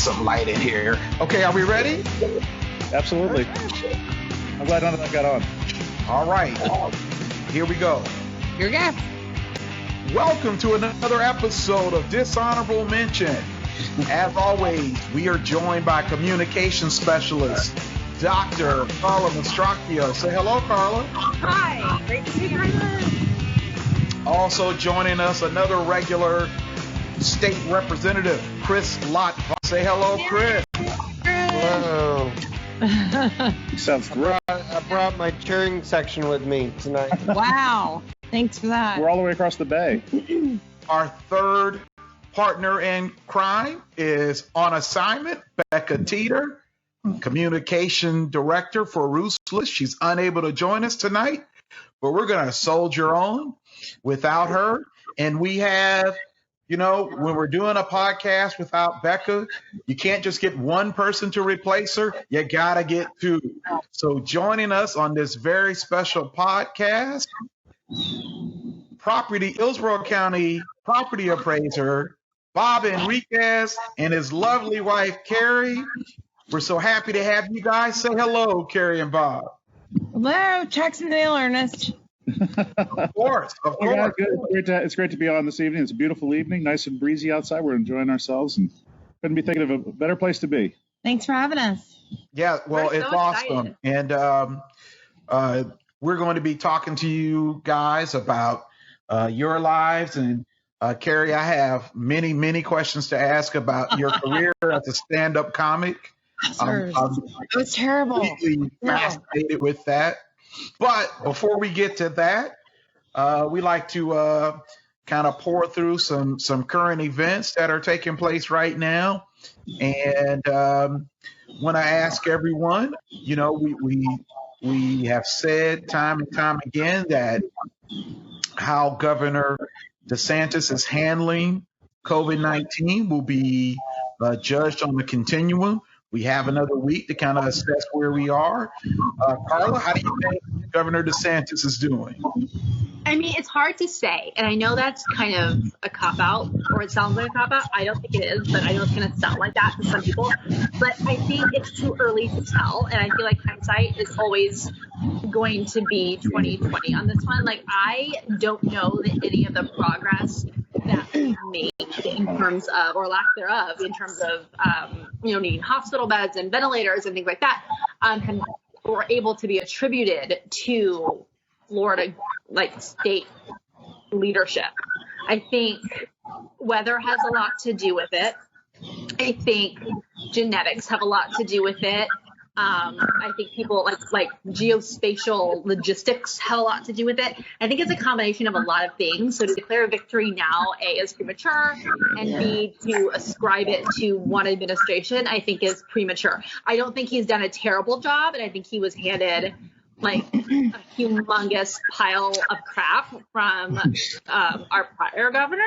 some light in here. Okay, are we ready? Absolutely. I'm glad none of that got on. All right, here we go. Here we go. Welcome to another episode of Dishonorable Mention. As always, we are joined by communication specialist, Dr. Carla Mastracchio. Say hello, Carla. Hi, great to be here. Also joining us, another regular state representative, Chris Lott. Say hello, Chris. Hello. Sounds great. I brought my cheering section with me tonight. Wow. Thanks for that. We're all the way across the bay. Our third partner in crime is on assignment, Becca Teeter, communication director for Ruthless. She's unable to join us tonight, but we're going to soldier on without her. And we have, you know, when we're doing a podcast without Becca, you can't just get one person to replace her. You got to get two. So joining us on this very special podcast, Hillsborough County property appraiser, Bob Hernriquez, and his lovely wife, Carrie. We're so happy to have you guys. Say hello, Carrie and Bob. Hello, Jacksonville, Ernest. Of course. Hey guys, it's great to be on this evening. It's a beautiful evening, nice and breezy outside. We're enjoying ourselves and couldn't be thinking of a better place to be. Thanks for having us. Yeah, well, We're it's so awesome. excited. And we're going to be talking to you guys about your lives. And Carrie, I have many, many questions to ask about your career as a stand-up comic. It was terrible. Completely fascinated with that. But before we get to that, we like to kind of pour through some current events that are taking place right now. And when I ask everyone, you know, we have said time and time again that how Governor DeSantis is handling COVID-19 will be judged on the continuum. We have another week to kind of assess where we are. Carla, how do you think Governor DeSantis is doing? I mean, it's hard to say, and I know that's kind of a cop-out, or it sounds like a cop-out. I don't think it is, but I know it's going to sound like that to some people. But I think it's too early to tell, and I feel like hindsight is always going to be 20/20 on this one. Like, I don't know that any of the progress that we made in terms of, or lack thereof, in terms of, needing hospital beds and ventilators and things like that, were able to be attributed to Florida, like, state leadership. I think weather has a lot to do with it. I think genetics have a lot to do with it. I think people like geospatial logistics have a lot to do with it. I think it's a combination of a lot of things. So to declare victory now, A, is premature, and B, to ascribe it to one administration, I think is premature. I don't think he's done a terrible job, and I think he was handed like a humongous pile of crap from our prior governor.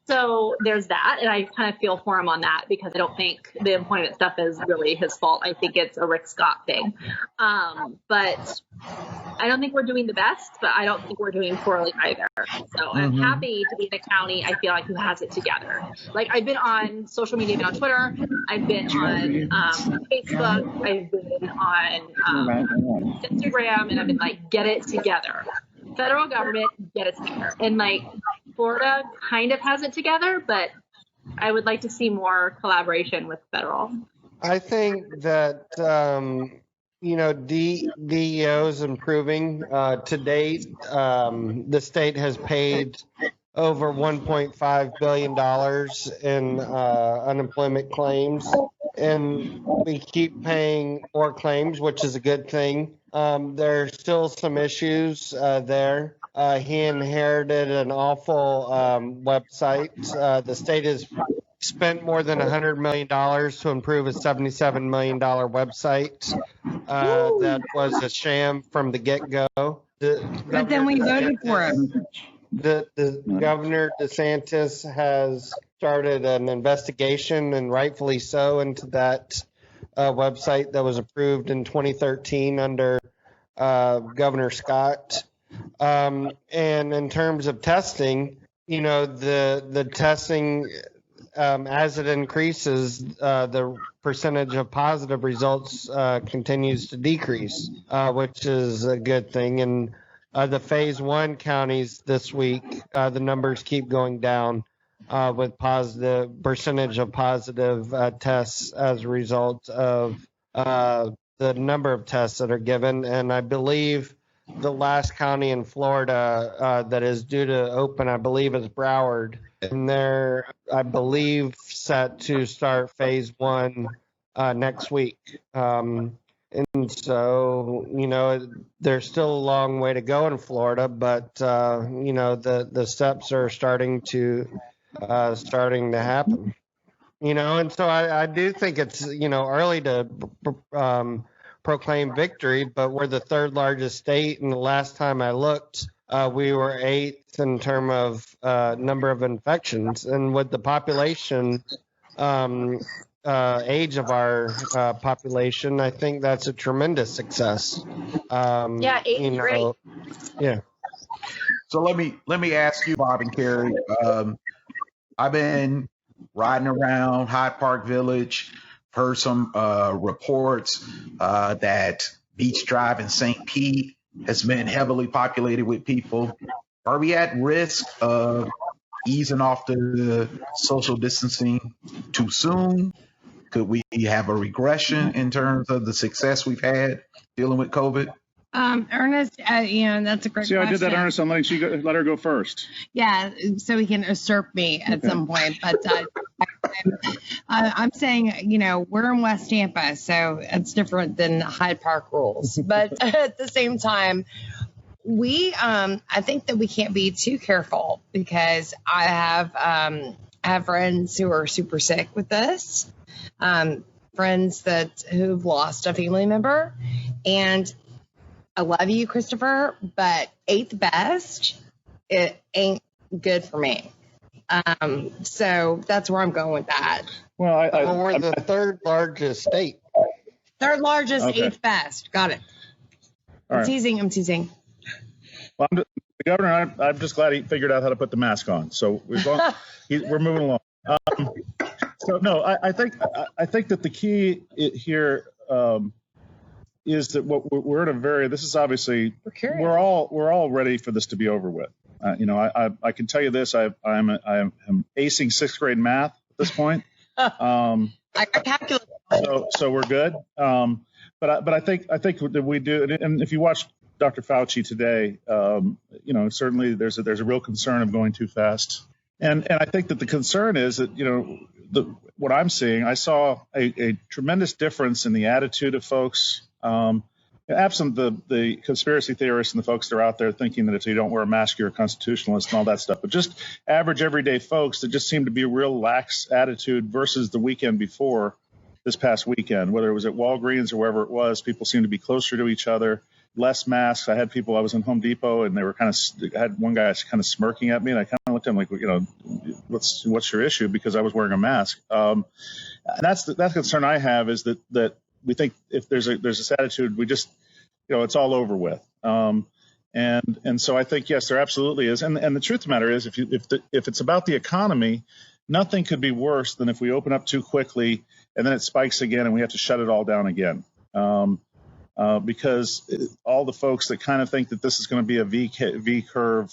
So there's that, and I kind of feel for him on that because I don't think the employment stuff is really his fault. I think it's a Rick Scott thing. But I don't think we're doing the best, but I don't think we're doing poorly either. So I'm happy to be in a county, I feel like, who has it together. Like, I've been on social media, I've been on Twitter, I've been on Facebook, I've been on Instagram, and I've been like, get it together. Federal government, get it together. And like, Florida kind of has it together, but I would like to see more collaboration with federal. I think that, DEO is improving. To date, the state has paid over $1.5 billion in unemployment claims, and we keep paying more claims, which is a good thing. There's still some issues there. He inherited an awful website. The state has spent more than $100 million to improve a $77 million website that was a sham from the get-go. But then we voted for him. The Governor DeSantis has started an investigation, and rightfully so, into that website that was approved in 2013 under Governor Scott. And in terms of testing, the testing as it increases, the percentage of positive results continues to decrease, which is a good thing. And the phase 1 counties this week, the numbers keep going down with positive percentage of positive tests as a result of the number of tests that are given. And I believe the last county in Florida that is due to open, I believe, is Broward. And they're, I believe, set to start phase 1 next week. And so, there's still a long way to go in Florida, but, the steps are starting to happen. And so I do think it's, early to proclaim victory, but we're the third largest state. And the last time I looked, we were 8th in terms of number of infections. And with the population, age of our population, I think that's a tremendous success. Yeah, 8 is great. Yeah. So let me ask you, Bob and Carrie. I've been riding around Hyde Park Village, heard some reports that Beach Drive in St. Pete has been heavily populated with people. Are we at risk of easing off the social distancing too soon? Could we have a regression in terms of the success we've had dealing with COVID? Ernest, that's a great question. I did that, Ernest. I'm letting you let her go first. Yeah, so he can usurp me at some point. But I'm saying, we're in West Tampa, so it's different than Hyde Park rules. But at the same time, I think that we can't be too careful because I have friends who are super sick with this, friends who've lost a family member, and I love you, Christopher, but 8th best, it ain't good for me. So that's where I'm going with that. Well, we're the third largest state. Third largest, Okay. 8th best. Got it. All right. I'm teasing. Well, the governor, I'm just glad he figured out how to put the mask on. So we're moving along. I think that the key here is that we're in this is obviously we're all ready for this to be over with. I can tell you this: I am acing 6th grade math at this point. I calculate. So we're good. But I think that we do, and if you watch Dr. Fauci today, certainly there's a real concern of going too fast. And I think that the concern is that, what I'm seeing, I saw a tremendous difference in the attitude of folks, absent the conspiracy theorists and the folks that are out there thinking that if you don't wear a mask, you're a constitutionalist and all that stuff. But just average, everyday folks that just seem to be a real lax attitude versus the weekend before this past weekend, whether it was at Walgreens or wherever it was, people seemed to be closer to each other. Less masks. I was in Home Depot and they were I had one guy kind of smirking at me and I kind of looked at him like, what's your issue? Because I was wearing a mask. And that's the concern I have is that we think if there's this attitude, we just, it's all over with. And so I think, yes, there absolutely is. And the truth of the matter is if it's about the economy, nothing could be worse than if we open up too quickly and then it spikes again and we have to shut it all down again. Because all the folks that kind of think that this is going to be a V curve,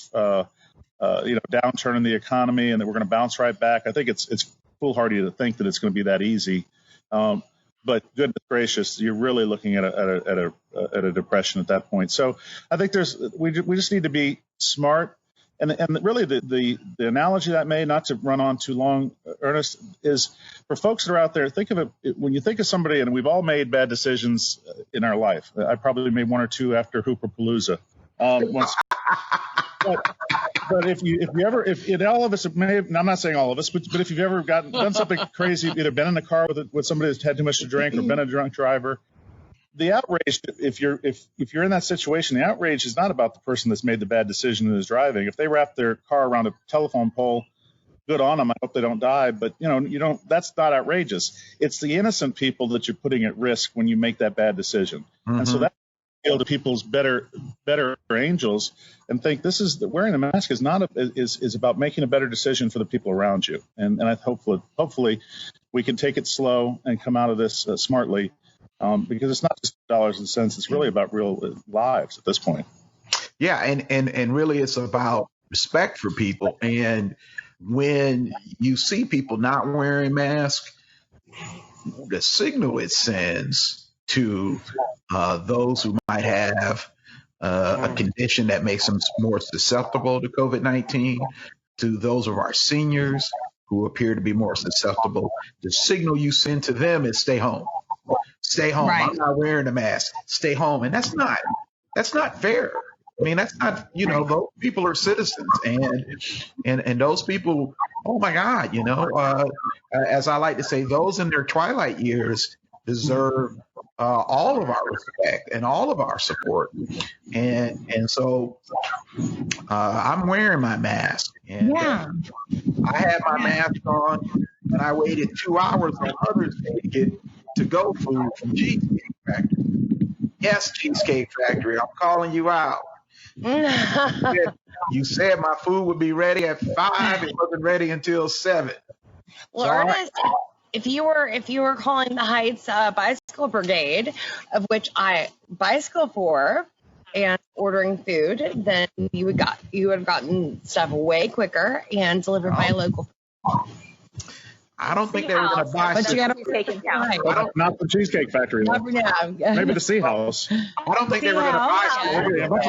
downturn in the economy and that we're going to bounce right back. I think it's foolhardy to think that it's going to be that easy. But goodness gracious, you're really looking at a depression at that point. So I think we just need to be smart. And really the analogy that I made, not to run on too long, Ernest, is for folks that are out there, think of it when you think of somebody, and we've all made bad decisions in our life. I probably made one or two after Hooperpalooza. Once, but if all of us may have, I'm not saying all of us, but if you've ever done something crazy, either been in a car with somebody that's had too much to drink or been a drunk driver, the outrage, if you're in that situation, the outrage is not about the person that's made the bad decision and is driving. If they wrap their car around a telephone pole, good on them. I hope they don't die. But that's not outrageous. It's the innocent people that you're putting at risk when you make that bad decision. Mm-hmm. And so appeal to people's better angels and think this is wearing a mask is not is about making a better decision for the people around you. And I hopefully we can take it slow and come out of this smartly, because it's not just dollars and cents. It's really about real lives at this point. Yeah, and really it's about respect for people. And when you see people not wearing masks, the signal it sends to those who might have a condition that makes them more susceptible to COVID-19, to those of our seniors who appear to be more susceptible, the signal you send to them is stay home. Stay home. Right. I'm not wearing a mask. Stay home. And that's not fair. I mean, that's not, those people are citizens, and those people, oh my God, as I like to say, those in their twilight years deserve all of our respect and all of our support. And so I'm wearing my mask, and I had my mask on, and I waited 2 hours on Mother's Day to get to-go food from Cheesecake Factory. Yes, Cheesecake Factory, I'm calling you out. You said my food would be ready at 5. It wasn't ready until 7. Well, so Ernest, if you were calling the Heights Bicycle Brigade, of which I bicycle for, and ordering food, then you would have gotten stuff way quicker and delivered by a local. I don't think they were going to buy. But you got to take it down. Not the Cheesecake Factory. Maybe the Sea House. I don't think they were going to buy.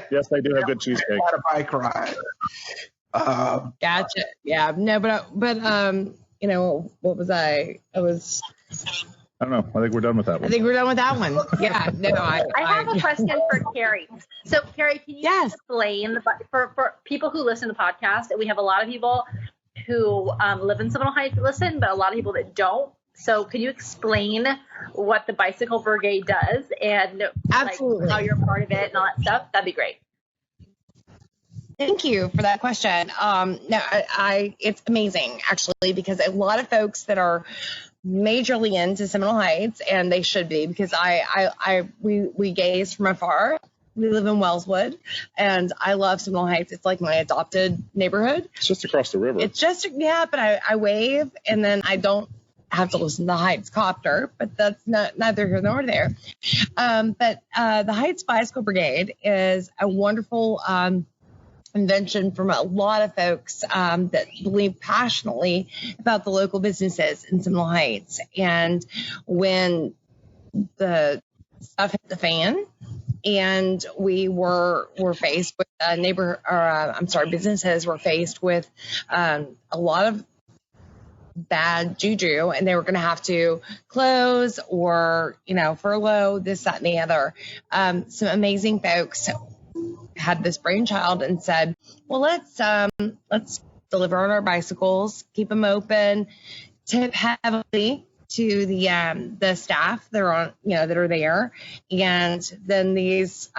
Yes, they do have good cheesecake. Had a bike ride. Gotcha. Yeah. No, but what was I? I don't know. I think we're done with that one. I think we're done with that one. Yeah. No, I have a question for Carrie. So, Carrie, can you explain for people who listen to the podcast? We have a lot of people who live in Seminole Heights that listen, but a lot of people that don't. So can you explain what the Bicycle Brigade does and Absolutely. How you're part of it and all that stuff? That'd be great. Thank you for that question. It's amazing actually, because a lot of folks that are majorly into Seminole Heights, and they should be, because we gaze from afar. We live in Wellswood, and I love Seminole Heights. It's like my adopted neighborhood. It's just across the river. It's just, but I wave, and then I don't have to listen to the Heights copter, but that's neither here nor there. But the Heights Bicycle Brigade is a wonderful invention from a lot of folks that believe passionately about the local businesses in Seminole Heights. And when the stuff hit the fan, and we were faced with businesses were faced with a lot of bad juju, and they were going to have to close or furlough this, that, and the other. Some amazing folks had this brainchild and said, well, let's deliver on our bicycles, keep them open, tip heavily to the staff that are there, and then these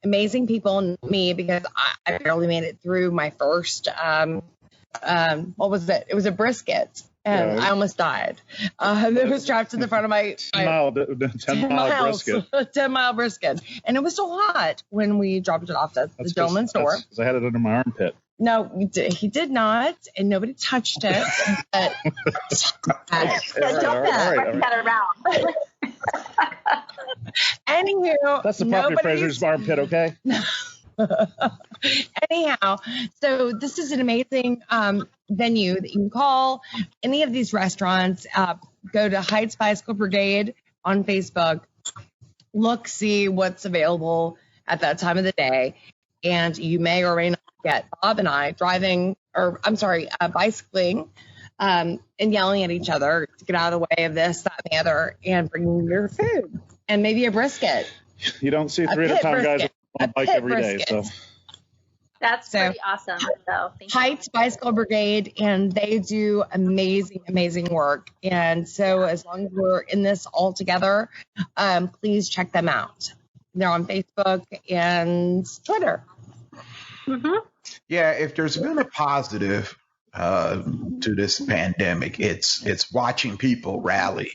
amazing people and me, because I barely made it through my first what was it? It was a brisket, and I almost died. It was strapped to the front of my 10-mile brisket. 10-mile brisket, and it was so hot when we dropped it off at the gentleman's store. Because I had it under my armpit. No, he did not, and nobody touched it. But don't that around. Anywho, that's the Puppy Fraser's armpit, okay? Anyhow, so this is an amazing venue that you can call any of these restaurants. Go to Heights Bicycle Brigade on Facebook. Look, see what's available at that time of the day, and you may or may not get Bob and I bicycling and yelling at each other to get out of the way of this, that, and the other, and bringing your food and maybe a brisket. You don't see 3 at a time guys on a bike every day. So that's pretty awesome. So Heights Bicycle Brigade, and they do amazing work. And so as long as we're in this all together, please check them out. They're on Facebook and Twitter. Mm-hmm. Yeah, if there's been a positive to this pandemic, it's watching people rally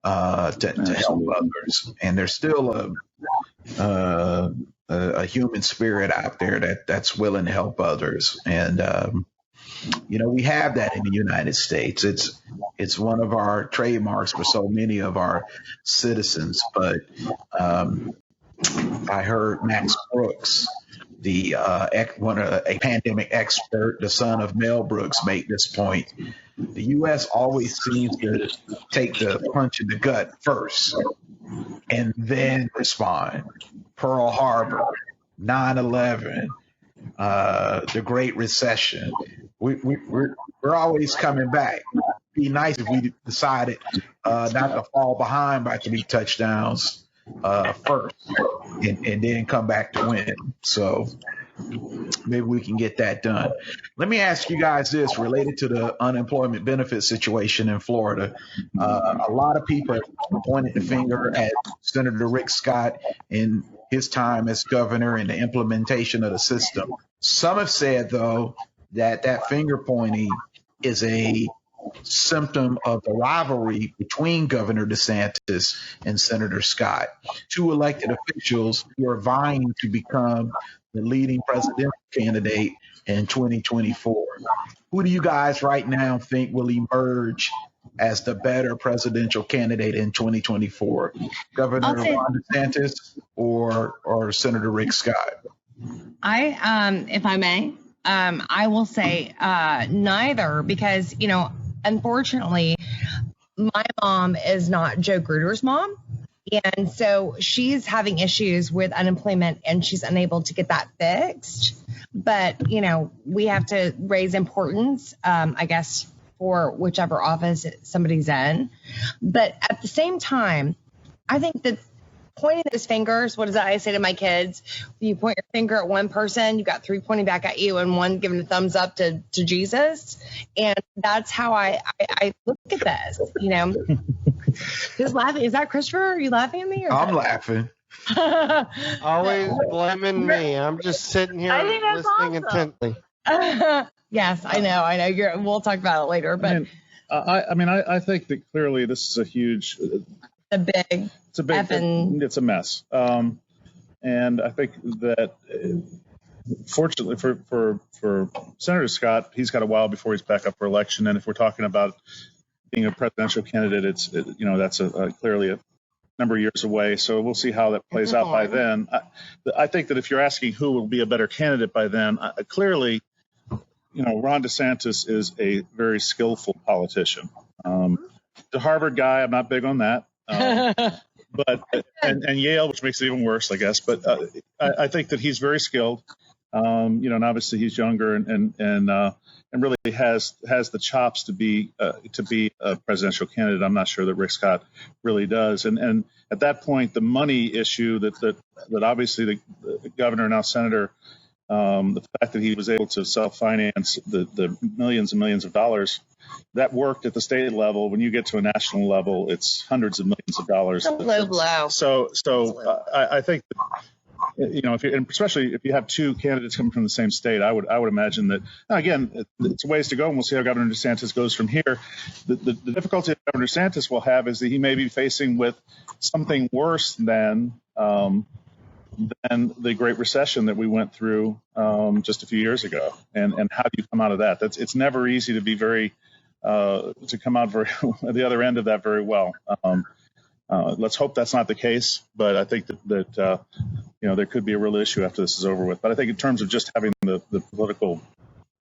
to help others. And there's still a human spirit out there that's willing to help others. And we have that in the United States. It's one of our trademarks for so many of our citizens. But I heard Max Brooks, a pandemic expert, the son of Mel Brooks, make this point. The U.S. always seems to take the punch in the gut first and then respond. Pearl Harbor, 9/11, the Great Recession. We're always coming back. It'd be nice if we decided not to fall behind by 3 touchdowns first and then come back to win. So maybe we can get that done. Let me ask you guys this related to the unemployment benefit situation in Florida. A lot of people have pointed the finger at Senator Rick Scott in his time as governor and the implementation of the system. Some have said, though, that finger pointing is a symptom of the rivalry between Governor DeSantis and Senator Scott, 2 elected officials who are vying to become the leading presidential candidate in 2024. Who do you guys right now think will emerge as the better presidential candidate in 2024? Governor Ron DeSantis or Senator Rick Scott? If I may, I will say neither, because, unfortunately, my mom is not Joe Gruder's mom. And so she's having issues with unemployment and she's unable to get that fixed. But, we have to raise importance, I guess, for whichever office somebody's in. But at the same time, I think that pointing those fingers, what is that I say to my kids? You point your finger at one person, you got 3 pointing back at you and 1 giving a thumbs up to Jesus. And that's how I look at this, Who's laughing? Is that Christopher? Are you laughing at me? I'm laughing. Always blaming me. I'm just sitting here listening intently. Yes, I know. We'll talk about it later. But I think that clearly this is a huge. It's a mess. And I think that fortunately for Senator Scott, he's got a while before he's back up for election. And if we're talking about being a presidential candidate, that's clearly a number of years away. So we'll see how that plays out by then. I think that if you're asking who will be a better candidate by then, clearly, Ron DeSantis is a very skillful politician. The Harvard guy, I'm not big on that. But Yale, which makes it even worse, I guess. But I think that he's very skilled, and obviously he's younger and really has the chops to be a presidential candidate. I'm not sure that Rick Scott really does. And at that point, the money issue that obviously the governor, now senator, the fact that he was able to self-finance the millions and millions of dollars, that worked at the state level. When you get to a national level, it's hundreds of millions of dollars. Low. So I think that, and especially if you have 2 candidates coming from the same state, I would imagine that, again, it's a ways to go, and we'll see how Governor DeSantis goes from here. The difficulty that Governor DeSantis will have is that he may be facing with something worse than the Great Recession that we went through just a few years ago. And how do you come out of that? It's never easy to be to come out at the other end of that very well. Let's hope that's not the case, but I think that there could be a real issue after this is over with. But I think in terms of just having the political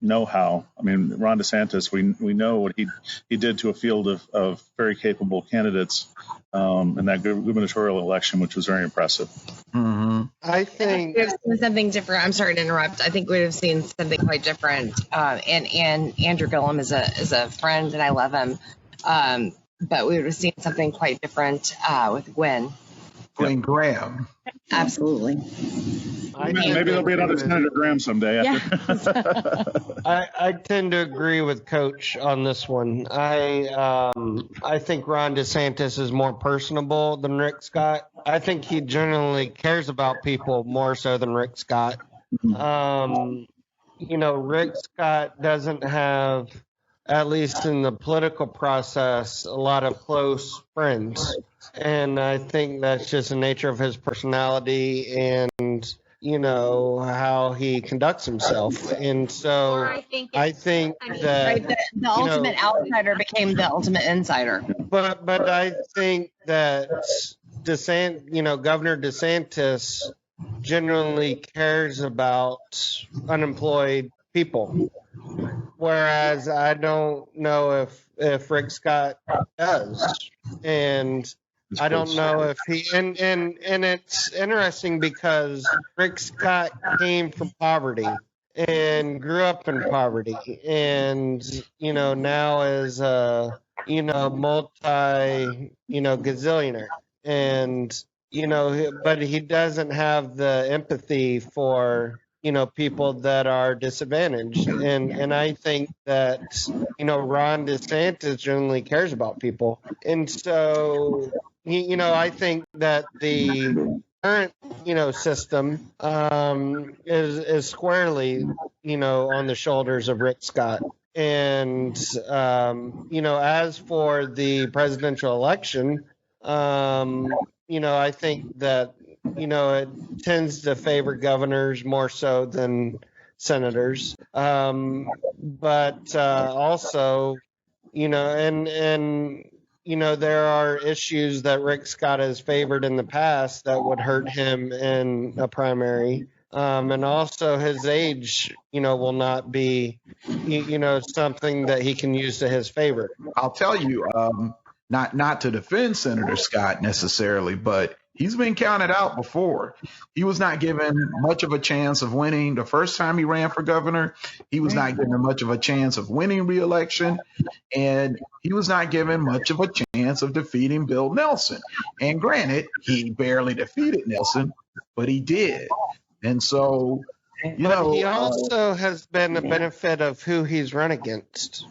know-how, Ron DeSantis, we know what he did to a field of very capable candidates in that gubernatorial election, which was very impressive. Mm-hmm. I think we've seen something different. I'm sorry to interrupt. I think we would have seen something quite different. And Andrew Gillum is a friend, and I love him. But we would have seen something quite different with Gwen Graham. Absolutely. Maybe there'll be another Senator Graham someday. Yeah. I tend to agree with Coach on this one. I think Ron DeSantis is more personable than Rick Scott. I think he generally cares about people more so than Rick Scott. Rick Scott doesn't have at least in the political process, a lot of close friends. And I think that's just the nature of his personality and, how he conducts himself. And Or so I think I it's, think I mean, that, Right, the ultimate outsider became the ultimate insider. but I think that Governor DeSantis genuinely cares about unemployed people, whereas I don't know if Rick Scott does, and I don't know if he and it's interesting because Rick Scott came from poverty and grew up in poverty, and now is a multi gazillionaire, and but he doesn't have the empathy for people that are disadvantaged, and I think that Ron DeSantis generally cares about people, and so I think that the current system is squarely on the shoulders of Rick Scott. And as for the presidential election, I think that it tends to favor governors more so than senators, but also and there are issues that Rick Scott has favored in the past that would hurt him in a primary. And also his age, will not be, something that he can use to his favor. I'll tell you, not to defend Senator Scott necessarily, but he's been counted out before. He was not given much of a chance of winning the first time he ran for governor. He was not given much of a chance of winning re-election, and he was not given much of a chance of defeating Bill Nelson. And granted, he barely defeated Nelson, but he did. And so, But he also has been the benefit of who he's run against.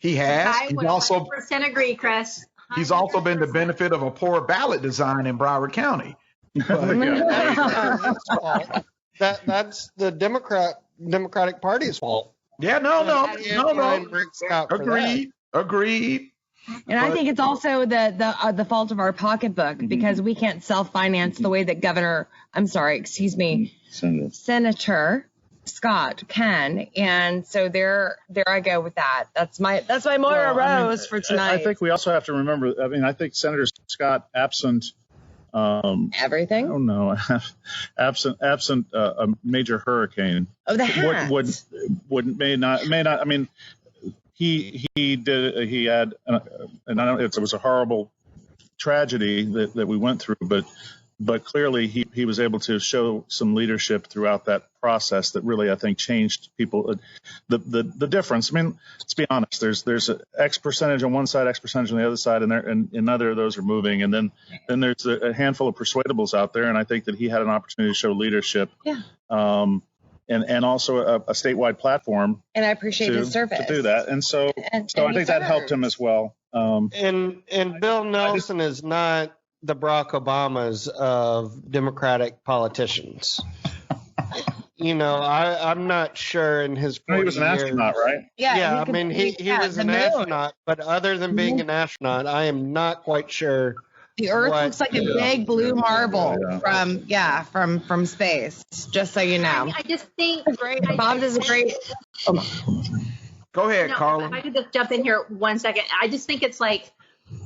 he has. I would 100% agree, Chris. He's also been the benefit of a poor ballot design in Broward County. That's the Democratic Party's fault. Yeah, no. Rick Scott for Agreed. And I think it's also the fault of our pocketbook because we can't self-finance the way that Senator Scott can, and so there I go with that. That's my Moira Rose for tonight. I think we also have to remember. I mean, I think Senator Scott, absent everything. Oh no, absent a major hurricane. Oh, the hat. May not. I mean, he had, and I don't. It was a horrible tragedy that we went through, but clearly he was able to show some leadership throughout that process that really, I think, changed people. The difference. I mean, let's be honest. There's an X percentage on one side, X percentage on the other side, and neither of those are moving. And then there's a handful of persuadables out there, and I think that he had an opportunity to show leadership. Yeah. And also a statewide platform. And I appreciate his service to do that. And so I think that helped him as well. And Bill Nelson is not the Barack Obamas of Democratic politicians. I'm not sure in his 40 he was an astronaut, right? Yeah, I mean, he was an astronaut, but other than being an astronaut, I am not quite sure. The Earth looks like a big blue marble from space. Just so you know. I just think Bob does a great. Go ahead, No, Carla. if I could just jump in here 1 second. I just think it's like,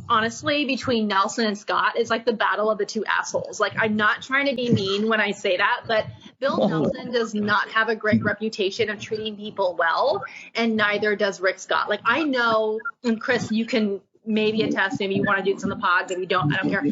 honestly, between Nelson and Scott, it's like the battle of the two assholes. Like, I'm not trying to be mean when I say that, but Bill Nelson does not have a great reputation of treating people well, and neither does Rick Scott. Like, I know, and Chris, you can maybe attest, maybe you want to do this on the pod, maybe you don't, I don't care.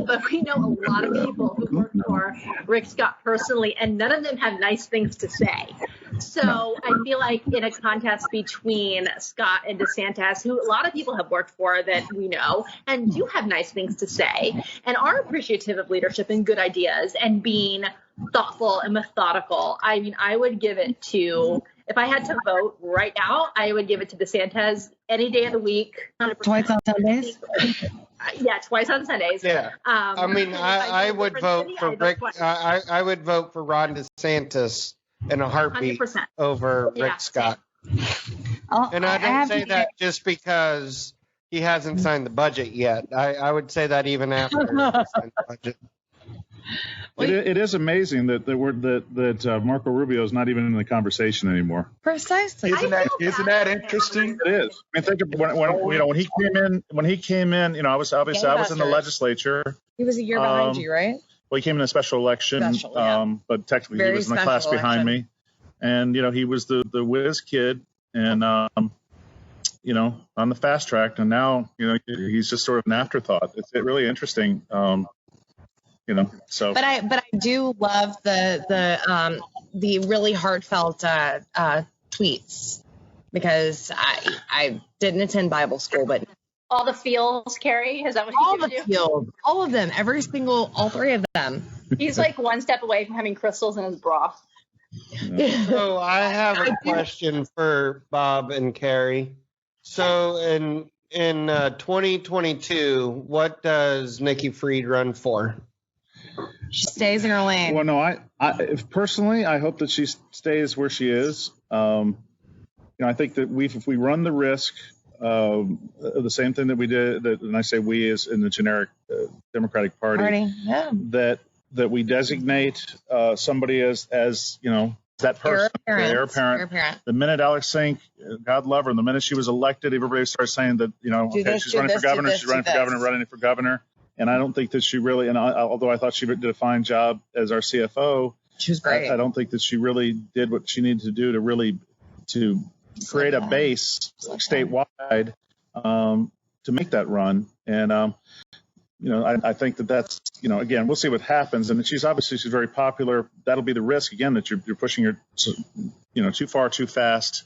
But we know a lot of people who work for Rick Scott personally, and none of them have nice things to say. So I feel like in a contest between Scott and DeSantis, who a lot of people have worked for that we know, and do have nice things to say, and are appreciative of leadership and good ideas, and being thoughtful and methodical, I mean, I would give it to, if I had to vote right now, I would give it to DeSantis any day of the week. 100%. Twice on Sundays? Yeah, twice on Sundays. Yeah. I mean, I would vote for Rick. I would vote for Ron DeSantis in a heartbeat 100%. over Rick Scott. And I don't say that just because he hasn't signed the budget yet. I would say that even after he signed the budget. It is amazing that Marco Rubio is not even in the conversation anymore. Precisely. Isn't that interesting? It is. I mean, think of when he came in. I was in the legislature. He was a year behind you, right? Well, he came in a special election, but technically he was in the class behind me, and he was the whiz kid, and on the fast track, and now he's just sort of an afterthought. It's really interesting. So. But I do love the really heartfelt tweets, because I didn't attend Bible school, but all the feels, Carrie, is that what all he the feels, all of them, all three of them. He's like one step away from having crystals in his bra. So I have a question for Bob and Carrie. So in 2022, what does Nikki Fried run for? She stays in her lane. Well, no, I personally, I hope that she stays where she is. I think that if we run the risk of the same thing that we did, and I say we as in the generic Democratic Party, that we designate somebody as that person, the heir apparent. The minute Alex Sink, God love her, the minute she was elected, everybody started saying that she's running for governor, she's running for governor. And I don't think that she really, although I thought she did a fine job as our CFO, she was great. I don't think that she really did what she needed to do to create a base statewide to make that run. And I think that's again, we'll see what happens. And she's very popular. That'll be the risk again, that you're pushing her too far too fast.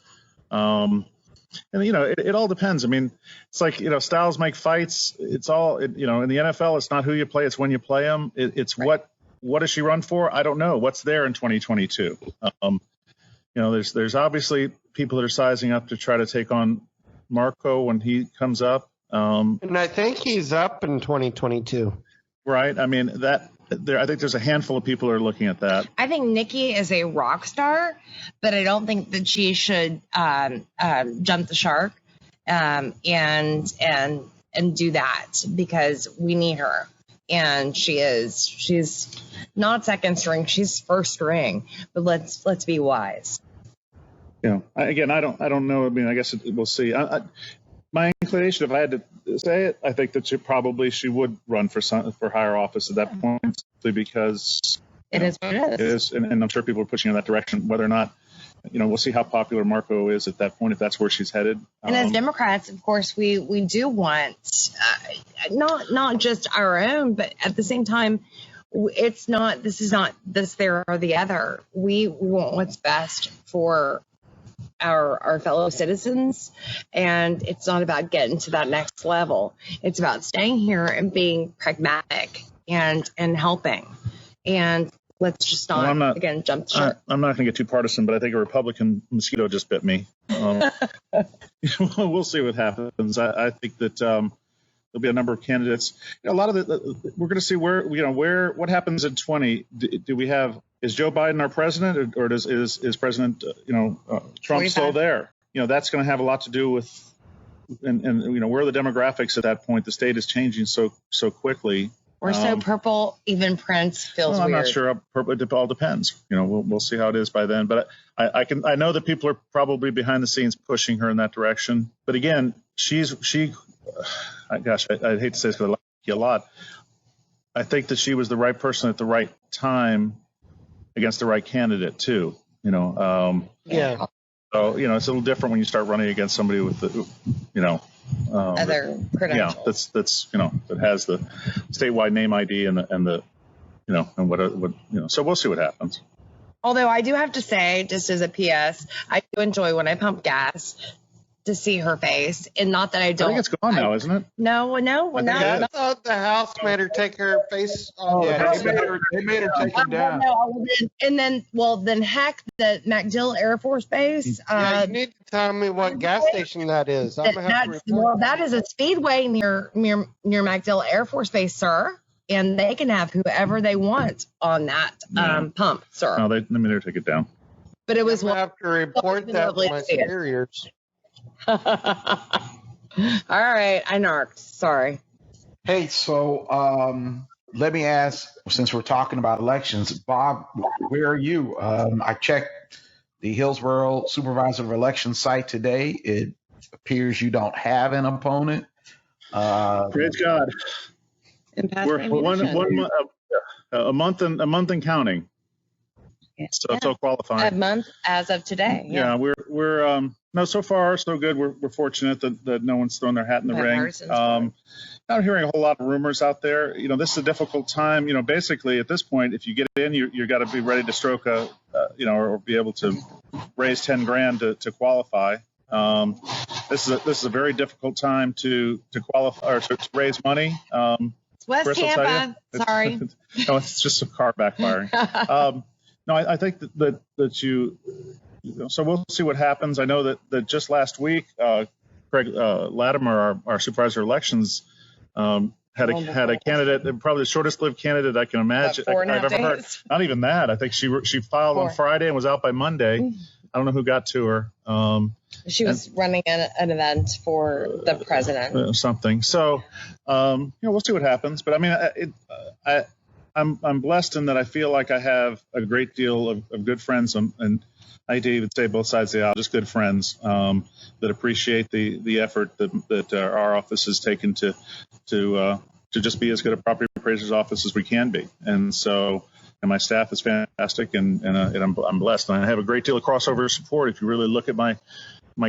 And it all depends. I mean, it's like styles make fights. It's all in the NFL. It's not who you play; it's when you play them. It's right. What does she run for? I don't know. What's there in 2022? There's obviously people that are sizing up to try to take on Marco when he comes up. And I think he's up in 2022. Right. I mean I think there's a handful of people who are looking at that. I think Nikki is a rock star, but I don't think that she should jump the shark and do that, because we need her. And she's not second string, she's first string. But let's be wise. I don't know. I mean, I guess we'll see. My inclination, if I had to say it, I think that she would run for higher office at that point, simply because it is what it is. And I'm sure people are pushing in that direction. Whether or not, we'll see how popular Marco is at that point, if that's where she's headed. And as Democrats, of course, we do want not just our own, but at the same time, this is not this, there, or the other. We want what's best for our fellow citizens, and it's not about getting to that next level. It's about staying here and being pragmatic and helping. And let's just not jump the shark. I'm not going to get too partisan, but I think a Republican mosquito just bit me. We'll see what happens. I think that there'll be a number of candidates. A lot of we're going to see what happens in 20. Do we have? Is Joe Biden our president, or is President Trump still there? That's going to have a lot to do with, and where are the demographics at that point? The state is changing so quickly. We're so purple, even Prince feels weird. I'm not sure. It all depends. We'll see how it is by then. But I know that people are probably behind the scenes pushing her in that direction. But again, I hate to say this because I like you a lot. I think that she was the right person at the right time against the right candidate too. Yeah. So it's a little different when you start running against somebody with the other credentials. Yeah, that has the statewide name ID and the So we'll see what happens. Although I do have to say, just as a PS, I do enjoy when I pump gas to see her face, and not that I don't. I think it's gone now, isn't it? No. I thought the House made her take her face off. Yeah, they made her take him down. Then heck, the MacDill Air Force Base. You need to tell me what gas station that is. That is a speedway near MacDill Air Force Base, sir. And they can have whoever they want on that pump, sir. No, they made her take it down. But it was have to report that to my superiors. All right, I narked. Sorry. Hey, so let me ask, since we're talking about elections, Bob, where are you? I checked the Hillsborough Supervisor of Elections site today. It appears you don't have an opponent. Praise God. We're a month and counting. So qualifying. A month as of today. Yeah, we're no, so far so good. We're fortunate that no one's thrown their hat in the ring. Not hearing a whole lot of rumors out there. This is a difficult time. Basically at this point, if you get in, you got to be ready to stroke or be able to raise 10 grand to qualify. This is a very difficult time to qualify or to raise money. It's West Chris Tampa. Sorry. No, it's just a car backfiring. No, I think that you. So we'll see what happens. I know that just last week, Craig Latimer, our supervisor of elections, had a candidate, probably the shortest lived candidate I can imagine I've ever heard. Not even that. I think she filed on Friday and was out by Monday. I don't know who got to her. She was running an event for the president. Something. So, we'll see what happens. But I mean, I'm blessed in that I feel like I have a great deal of good friends, and I hate to even say both sides of the aisle, just good friends that appreciate the effort that our office has taken to just be as good a property appraiser's office as we can be. And so, and my staff is fantastic, and I'm blessed. And I have a great deal of crossover support. If you really look at my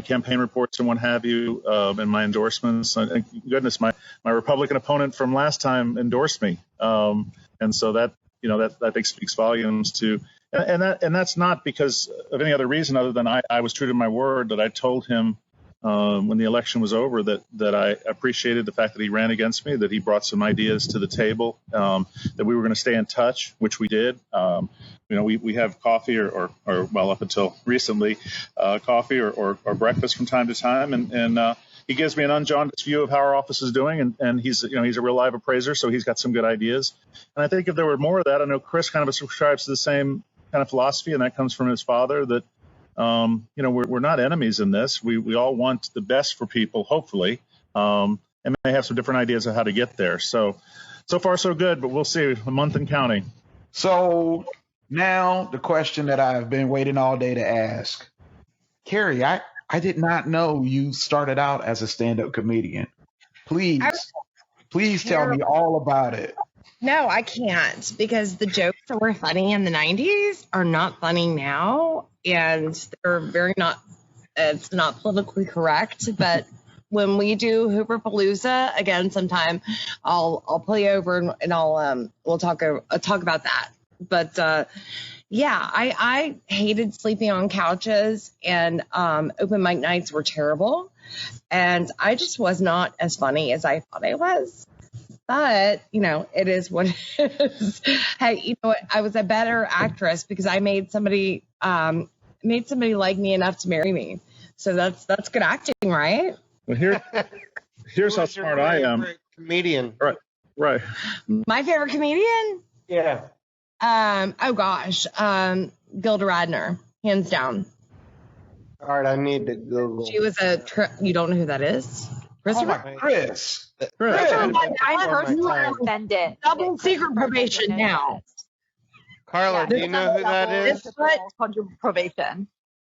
campaign reports and what have you, and my endorsements, goodness, my Republican opponent from last time endorsed me. And so that I think speaks volumes to, and that's not because of any other reason other than I was true to my word that I told him when the election was over that I appreciated the fact that he ran against me, that he brought some ideas to the table, that we were going to stay in touch, which we did. We have coffee or well, up until recently, coffee or breakfast from time to time, and he gives me an unjaundiced view of how our office is doing, and he's a real live appraiser, so he's got some good ideas. And I think if there were more of that, I know Chris kind of subscribes to the same kind of philosophy, and that comes from his father, that we're not enemies in this. We all want the best for people, hopefully, and may have some different ideas of how to get there. So far so good, but we'll see. A month and counting. So now the question that I've been waiting all day to ask, Carrie, I did not know you started out as a stand-up comedian. Please tell me all about it. No, I can't, because the jokes that were funny in the 90s are not funny now, and they're it's not politically correct, but when we do Hooverpalooza again sometime, I'll pull you over and we'll talk about that. But yeah, I hated sleeping on couches, and open mic nights were terrible, and I just was not as funny as I thought I was. But, it is what it is. Hey, you know what? I was a better actress because I made somebody like me enough to marry me. So that's good acting, right? Well, here's how smart I am. Comedian. Right. My favorite comedian? Yeah. Oh gosh. Gilda Radner, hands down. All right, I need to Google. She was you don't know who that is? Christopher? Chris. I personally offended. Double secret probation now. Carla, do you know who that is? Probation.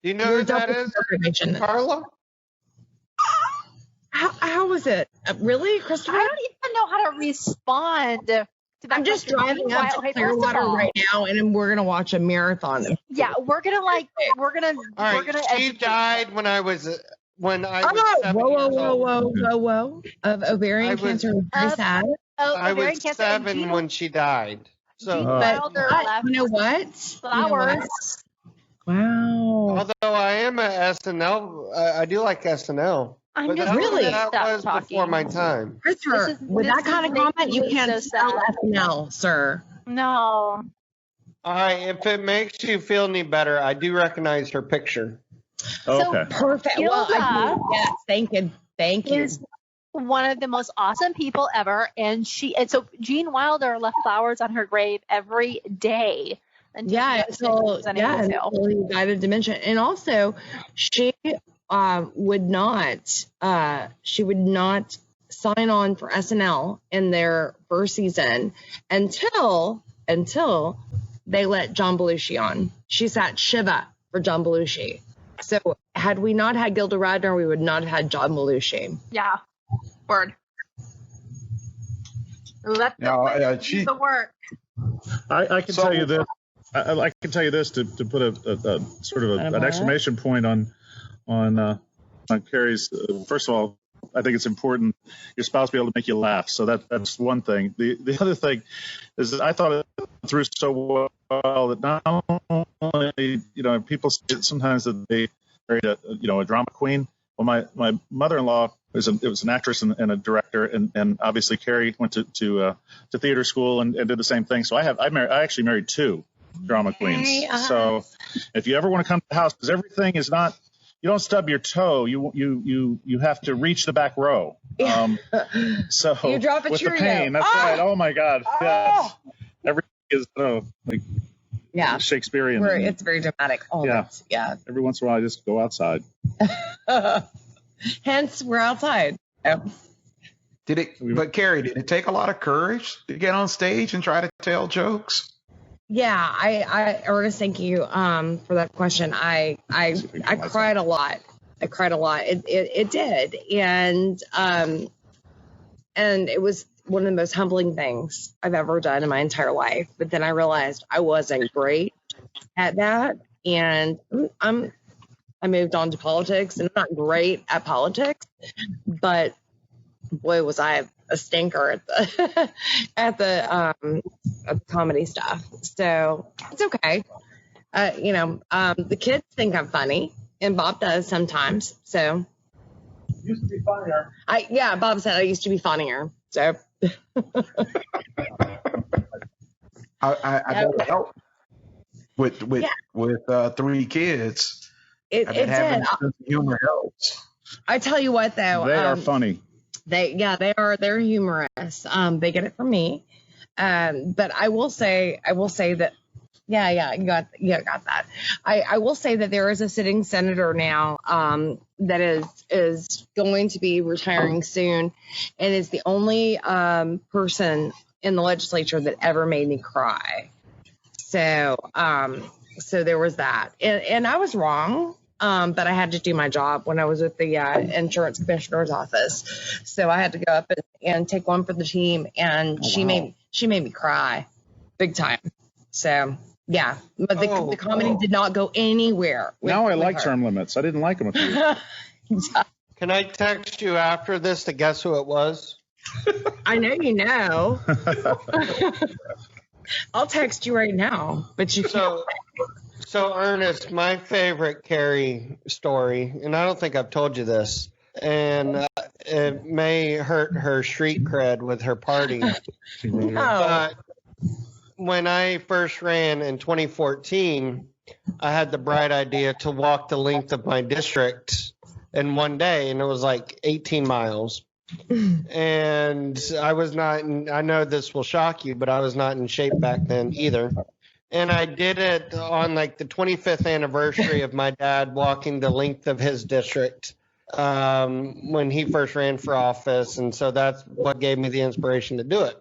Do you know who that is? Carla? How was it? Really, Christopher? I don't even know how to respond to that. I'm just driving up to Clearwater right now, and we're gonna watch a marathon. Yeah, we're gonna. All right, she died when I was 7 whoa, of ovarian cancer. Very sad. I was 7 when she died. So, you know what? Flowers. Wow. Although I am a SNL, I do like SNL. I'm just really that was before my time. Christopher, with that kind of comment, you can't spell SNL, sir. No. All right, if it makes you feel any better, I do recognize her picture. Okay. Perfect. Yes, thank you. Is one of the most awesome people ever, and so Gene Wilder left flowers on her grave every day. Until he died of dementia. And also, she would not sign on for SNL in their first season until they let John Belushi on. She sat Shiva for John Belushi. So had we not had Gilda Radner, we would not have had John Belushi. Yeah. Word. Let the work. I can tell you this. I can tell you this to put a sort of an exclamation point on Carrie's. First of all, I think it's important your spouse be able to make you laugh. So that's one thing. The other thing is that I thought it through so well that not only people sometimes that they married a drama queen. Well, my mother-in-law was an actress and a director, and obviously Carrie went to theater school and did the same thing. So I actually married two drama queens. So if you ever want to come to the house, because everything is not. You don't stub your toe. You have to reach the back row. So you drop a with Cheerio. the pain. That's right. Oh my God. Yes. Everything is like Shakespearean. It's very dramatic. Oh yeah. Every once in a while, I just go outside. Hence, we're outside. But Carrie, did it take a lot of courage to get on stage and try to tell jokes? Yeah, Ernest, thank you for that question. I cried a lot. It did, and it was one of the most humbling things I've ever done in my entire life. But then I realized I wasn't great at that, and I moved on to politics, and I'm not great at politics, but boy, was I a stinker at the comedy stuff. So it's okay. The kids think I'm funny, and Bob does sometimes. So Used to be funnier. Bob said I used to be funnier. So I don't help with three kids. It having did. sense of humor helps. I tell you what, though, they are funny. They're humorous. They get it from me. But I will say that, you got that. I will say that there is a sitting senator now, that is going to be retiring soon, and is the only, person in the legislature that ever made me cry. So there was that, and I was wrong. But I had to do my job when I was with the insurance commissioner's office. So I had to go up and take one for the team, and she made me cry big time. So yeah, but the comedy did not go anywhere. Now I like term limits. I didn't like them with you. Can I text you after this to guess who it was? I know you know. I'll text you right now, but you can't. So, Ernest, my favorite Carrie story, and I don't think I've told you this, and it may hurt her street cred with her party. But when I first ran in 2014, I had the bright idea to walk the length of my district in one day, and it was like 18 miles. And I was not I know this will shock you, but I was not in shape back then either. And I did it on like the 25th anniversary of my dad walking the length of his district when he first ran for office. And so that's what gave me the inspiration to do it.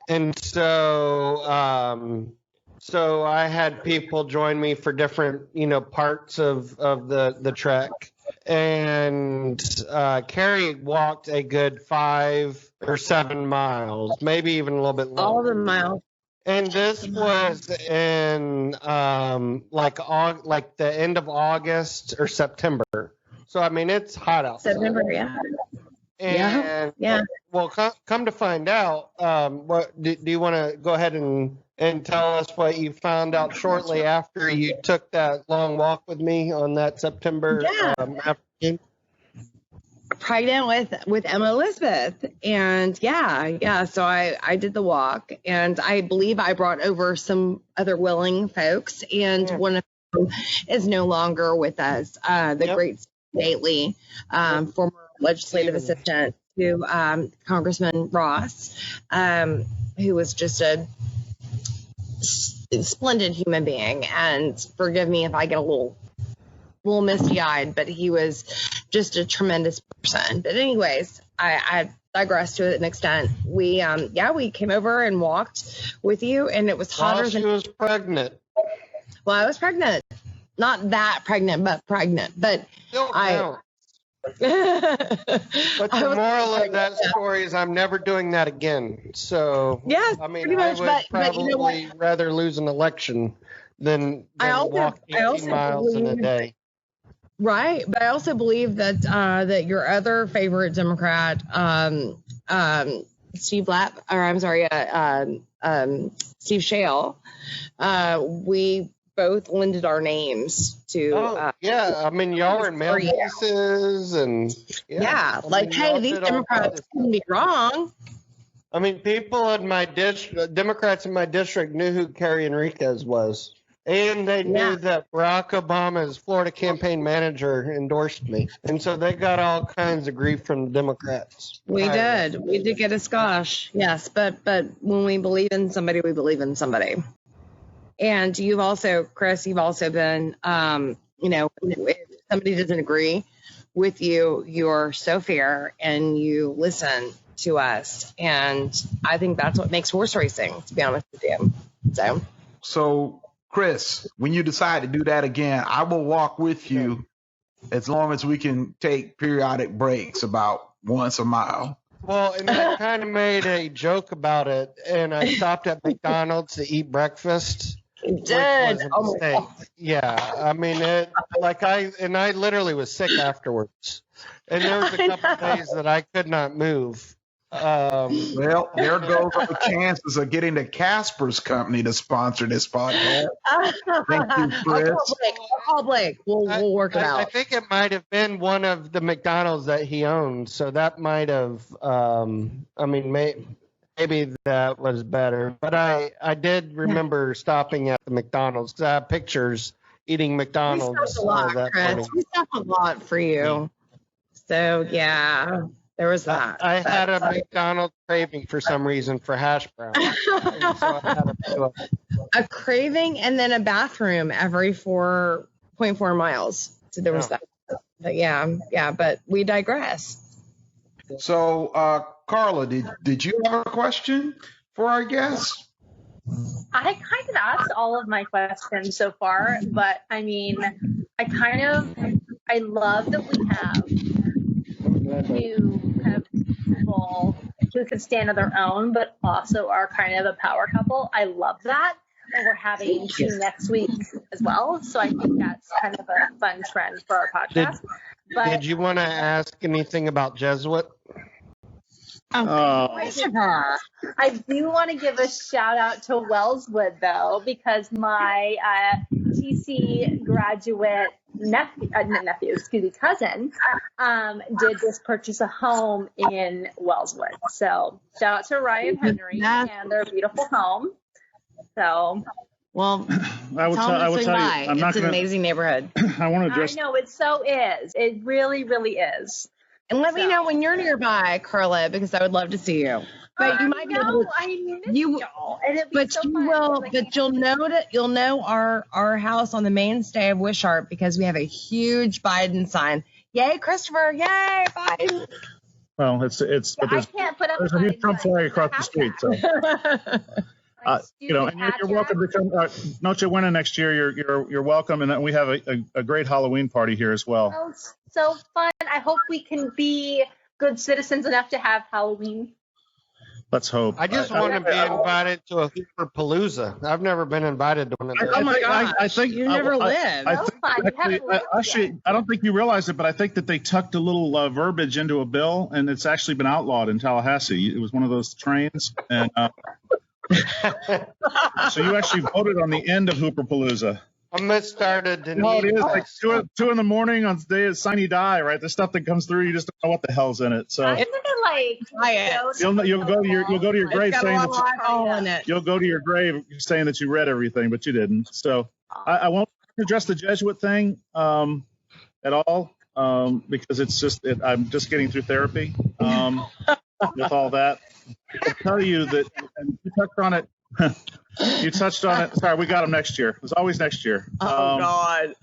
And so I had people join me for different, parts of the trek. And Carrie walked a good 5 or 7 miles, maybe even a little bit longer. All the miles. And this was in like the end of August or September. So I mean it's hot outside. September, yeah. And well, come to find out, what do you want to go ahead and tell us what you found out shortly after you took that long walk with me on that September afternoon? Pregnant with Emma Elizabeth, and so I did the walk, and I believe I brought over some other willing folks, and one of them is no longer with us, great Stately, former legislative assistant to Congressman Ross, who was just a splendid human being. And forgive me if I get a little little misty-eyed, but he was just a tremendous person. But anyways, I digress to an extent. We came over and walked with you, and it was hotter While she was pregnant. Well, I was pregnant. Not that pregnant, but pregnant. But Still I. count. But the moral of that story is I'm never doing that again. So, yes, I mean, pretty much, I would but you know what? probably rather lose an election than walk 18 miles in a day. Right, but I also believe that that your other favorite Democrat, Steve Lapp, or I'm sorry, Steve Shale, we both lended our names to. Yeah, I mean, y'all were in mailboxes and hey, these Democrats couldn't be wrong. I mean, people in my Democrats in my district knew who Carrie Hernriquez was. And they knew that Barack Obama's Florida campaign manager endorsed me. And so they got all kinds of grief from the Democrats. We did get a squash. Yes. But when we believe in somebody, we believe in somebody. And you've also, Chris, been, if somebody doesn't agree with you, you're so fair and you listen to us. And I think that's what makes horse racing, to be honest with you. So Chris, when you decide to do that again, I will walk with you as long as we can take periodic breaks about once a mile. Well, and I kind of made a joke about it, and I stopped at McDonald's to eat breakfast. You did. Yeah, I mean, I literally was sick afterwards. And there was a couple of days that I could not move. Well, there goes the chances of getting the Casper's company to sponsor this podcast. Thank you, Chris. I'll Blake. We'll work it out. I think it might have been one of the McDonald's that he owned, so that might have. Maybe that was better. But I did remember stopping at the McDonald's because I have pictures eating McDonald's. We stopped a lot, Chris. We stopped a lot for you. So yeah. There was that. I had a McDonald's craving for some reason for hash browns. A craving and then a bathroom every 4.4 miles. So there was that. But but we digress. So, Carla, did you have a question for our guest? I kind of asked all of my questions so far, but I mean, I love that we have two kind of people who can stand on their own, but also are kind of a power couple. I love that. And we're having two next week as well. So I think that's kind of a fun trend for our podcast. Did you want to ask anything about Jesuit? I do want to give a shout out to Wellswood, though, because my TC graduate cousin did just purchase a home in Wellswood. So shout out to Ryan Henry and their beautiful home. So, well, I will tell you, I'm not it's an amazing neighborhood. I want to address. I know it so is. It really, really is. And let me know when you're nearby, Carla, because I would love to see you. But you might be able to. I miss y'all. But so you will. But you'll know our house on the mainstay of Wishart because we have a huge Biden sign. Yay, Christopher! Yay, Biden! Well, it's. But I can't put up. There's a huge Trump flag across the street. So. And you're welcome to come. Noche Buena next year. You're welcome, and we have a great Halloween party here as well. Oh, so fun! I hope we can be good citizens enough to have Halloween. Let's hope. I just want to be invited to a Hooperpalooza. I've never been invited to one of those. Oh my God! I think you never lived. I don't think you realize it, but I think that they tucked a little verbiage into a bill, and it's actually been outlawed in Tallahassee. It was one of those trains, and so you actually voted on the end of Hooperpalooza. I misstarted. No, it is like 2 in the morning on the day of Sine Die, right? The stuff that comes through, you just don't know what the hell's in it. So isn't it like you'll go to your grave saying that you'll go to your grave saying that you read everything, but you didn't. So I won't address the Jesuit thing at all because it's just I'm just getting through therapy with all that. I'll tell you that and you touched on it. You touched on it. Sorry, we got them next year. It was always next year. Oh God.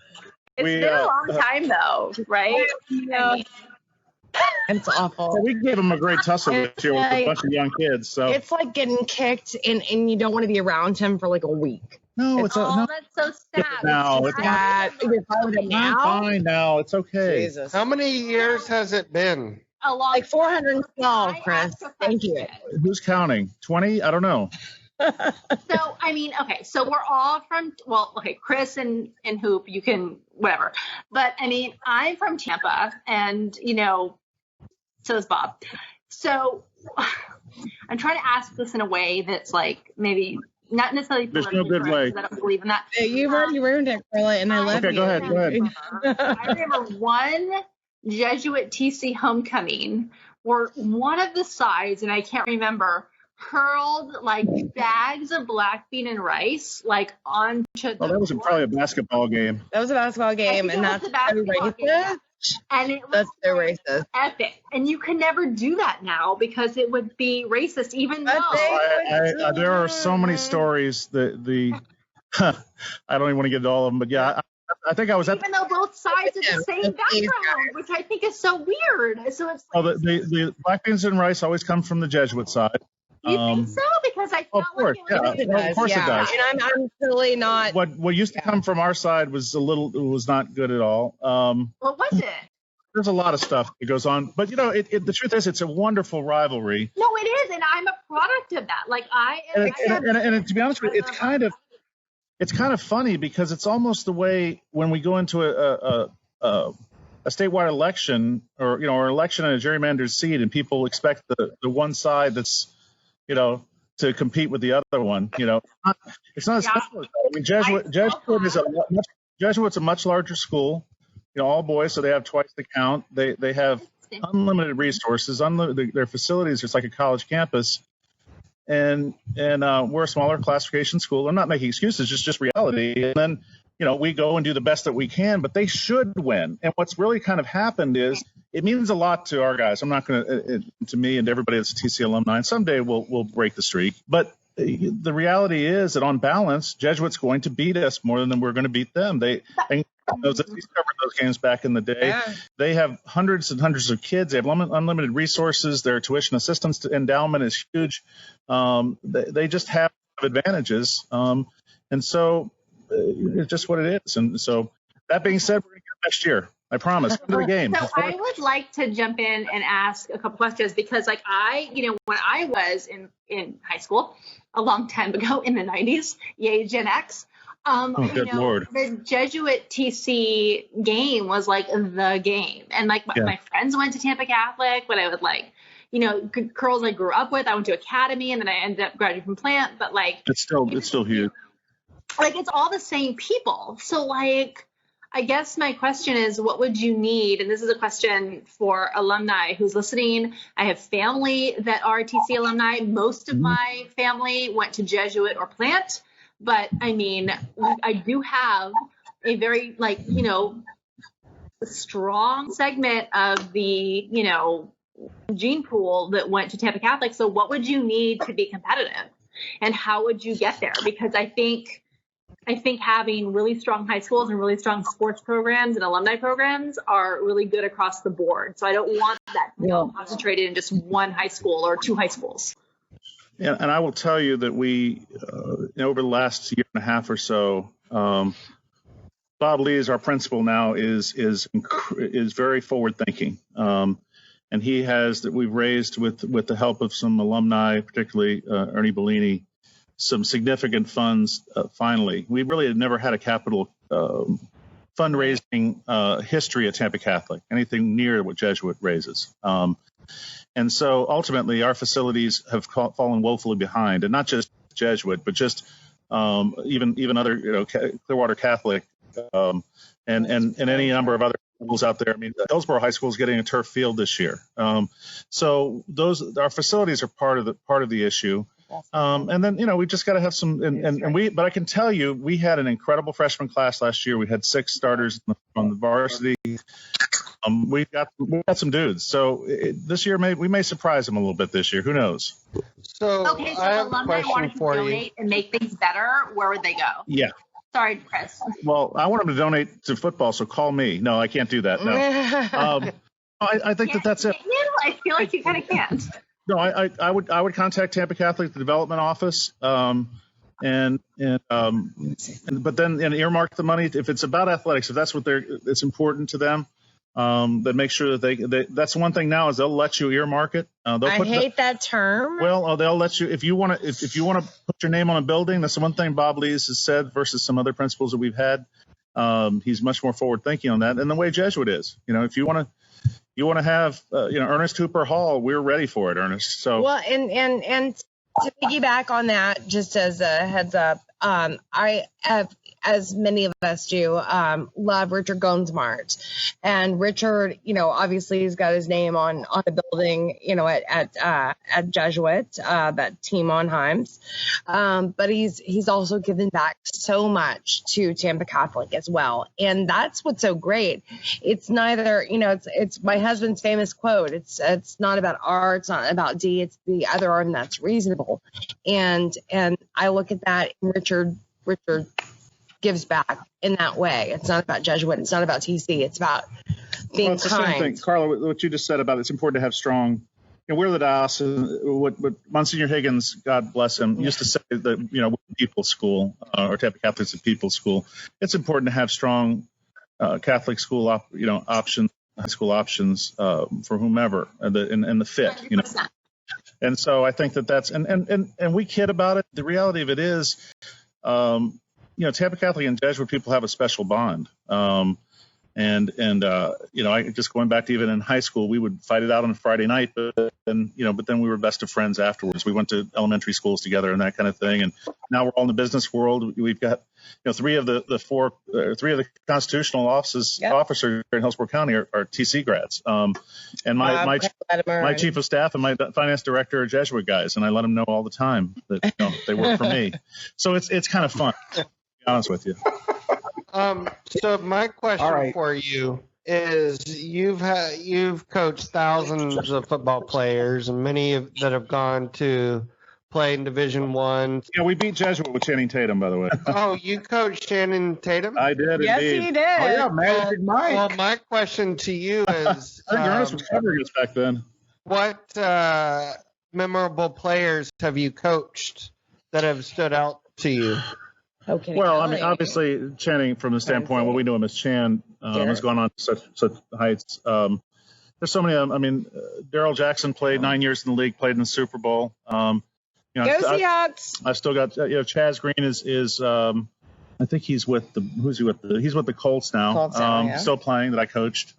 It's We, been a long time though, right? Yeah. It's awful. we gave them a great tussle this year with a bunch of young kids. So It's like getting kicked and you don't want to be around him for like a week. no, it's no. That's so sad. Now it's You're fine with it now? fine now. It's okay. Jesus. How many years has it been? a long Like 412, I Chris. asked a Thank you. question. Who's counting? 20? I don't know. So I mean, okay, so we're all from Chris and Hoop, you can whatever. But I mean, I'm from Tampa and so is Bob. So I'm trying to ask this in a way that's like maybe not necessarily There's no politically good correct, way. because I don't believe in that. You've already ruined it, Carla, and I love Okay, you. go ahead. I remember one Jesuit TC homecoming where one of the sides, and I can't remember, hurled like bags of black bean and rice like onto the Oh, that was probably a basketball game. That was a basketball game, think and it was that's a basketball so game. racist. and it was That's so like, racist. epic. And you can never do that now because it would be racist, even But though There are so many stories that I don't even want to get into all of them, but yeah, I think I was at even though both sides are the same Yeah. background, which I think is so weird. So it's oh, like, the black beans and rice always come from the Jesuit side. you think so? Because I felt Of course, like it was yeah. Of course it does. And I'm totally not. What used to come from our side was was not good at all. What was it? There's a lot of stuff that goes on, but the truth is, it's a wonderful rivalry. No, it is, and I'm a product of that. Like And to be honest with you, it's kind of funny because it's almost the way when we go into a statewide election or or election in a gerrymandered seat, and people expect the one side that's to compete with the other one. It's not as simple as that. I mean, Jesuit's a much larger school. All boys, so they have twice the count. They have unlimited resources. Their facilities are like a college campus, and we're a smaller classification school. I'm not making excuses, just reality. And then we go and do the best that we can, but they should win. And what's really kind of happened is it means a lot to our guys. I'm not going to me and everybody that's a TC alumni. And someday we'll break the streak, but the reality is that on balance, Jesuit's going to beat us more than we're going to beat them. They covered those games back in the day. Yeah. They have hundreds and hundreds of kids. They have unlimited resources. Their tuition assistance endowment is huge. They just have advantages. And so it's just what it is. And so that being said, we're going to get next year. I promise. Come to the game. So I would like to jump in and ask a couple questions because when I was in high school a long time ago in the 90s, yay, Gen X, good Lord. The Jesuit TC game was like the game. And like my friends went to Tampa Catholic, but I would girls I grew up with, I went to academy and then I ended up graduating from plant, but like it's still huge. Like it's all the same people. So like I guess my question is, what would you need? And this is a question for alumni who's listening. I have family that are TC alumni. Most of my family went to Jesuit or plant. But I mean, I do have a very strong segment of the, gene pool that went to Tampa Catholic. So what would you need to be competitive and how would you get there? Because I think having really strong high schools and really strong sports programs and alumni programs are really good across the board. So I don't want that to be all concentrated in just one high school or two high schools. Yeah, and I will tell you that we, over the last year and a half or so, Bob Lee is our principal now. is very forward thinking, and he has that we've raised with the help of some alumni, particularly Ernie Bellini, some significant funds. Finally, we really had never had a capital fundraising history at Tampa Catholic, anything near what Jesuit raises. And so ultimately, our facilities have fallen woefully behind, and not just Jesuit, but just even other, Clearwater Catholic, and any number of other schools out there. I mean, Hillsborough High School is getting a turf field this year. So our facilities are part of the issue. And then we just got to have some, but I can tell you, we had an incredible freshman class last year. We had 6 starters on the varsity. We've got some dudes. So this year we may surprise them a little bit this year. Who knows? So I have alumni wanted to donate and make things better. Where would they go? Yeah. Sorry, Chris. Well, I want them to donate to football, so call me. No, I can't do that. No. I think that's it. Can you? I feel like you kind of can't. No, I would contact Tampa Catholic, the development office, but then earmark the money if it's about athletics. If that's what it's important to them, then make sure that that's one thing now is they'll let you earmark it. I hate that term. Well, they'll let you if you want to put your name on a building. That's the one thing Bob Lees has said versus some other principals that we've had. He's much more forward thinking on that, and the way Jesuit is. If you want to have Ernest Cooper Hall, we're ready for it, Ernest. So well, and to piggyback on that, just as a heads up, I have, as many of us do, love Richard Gonsmart. And Richard, obviously he's got his name on a building, at Jesuit, that team on Himes. But he's also given back so much to Tampa Catholic as well. And that's what's so great. It's neither, it's my husband's famous quote. It's not about R, it's not about D, it's the other R, and that's reasonable. And I look at that, and Richard gives back in that way. It's not about Jesuit. It's not about TC. It's about being it's kind. The same thing, Carla. What you just said about it's important to have strong. We're the diocese. What Monsignor Higgins, God bless him, used to say that we're a people's school, or Tampa Catholic's a people's school. It's important to have strong Catholic school options, high school options for whomever, and the fit. And so I think that's and we kid about it. The reality of it is. Tampa Catholic and Jesuit people have a special bond. I just going back to even in high school, we would fight it out on a Friday night, but then we were best of friends afterwards. We went to elementary schools together and that kind of thing. And now we're all in the business world. We've got, three of the constitutional officers here in Hillsborough County are TC grads. And my chief of staff and my finance director are Jesuit guys. And I let them know all the time that, they work for me. So it's kind of fun, to be honest with you. So my question for you is: you've coached thousands of football players, and many that have gone to play in Division I. Yeah, we beat Jesuit with Channing Tatum, by the way. Oh, you coached Channing Tatum? I did. Yes, indeed. he did. Oh yeah, Magic Mike. Well, my question to you is: I think Ernest was covering us back then. What memorable players have you coached that have stood out to you? Okay. Well, I mean, obviously, Channing, from the standpoint, what we knew him as Chan, has gone on to such heights. There's so many. Daryl Jackson played 9 years in the league, played in the Super Bowl. Go Seahawks! I still got, Chaz Green is I think he's with he's with the Colts now. Still playing, that I coached.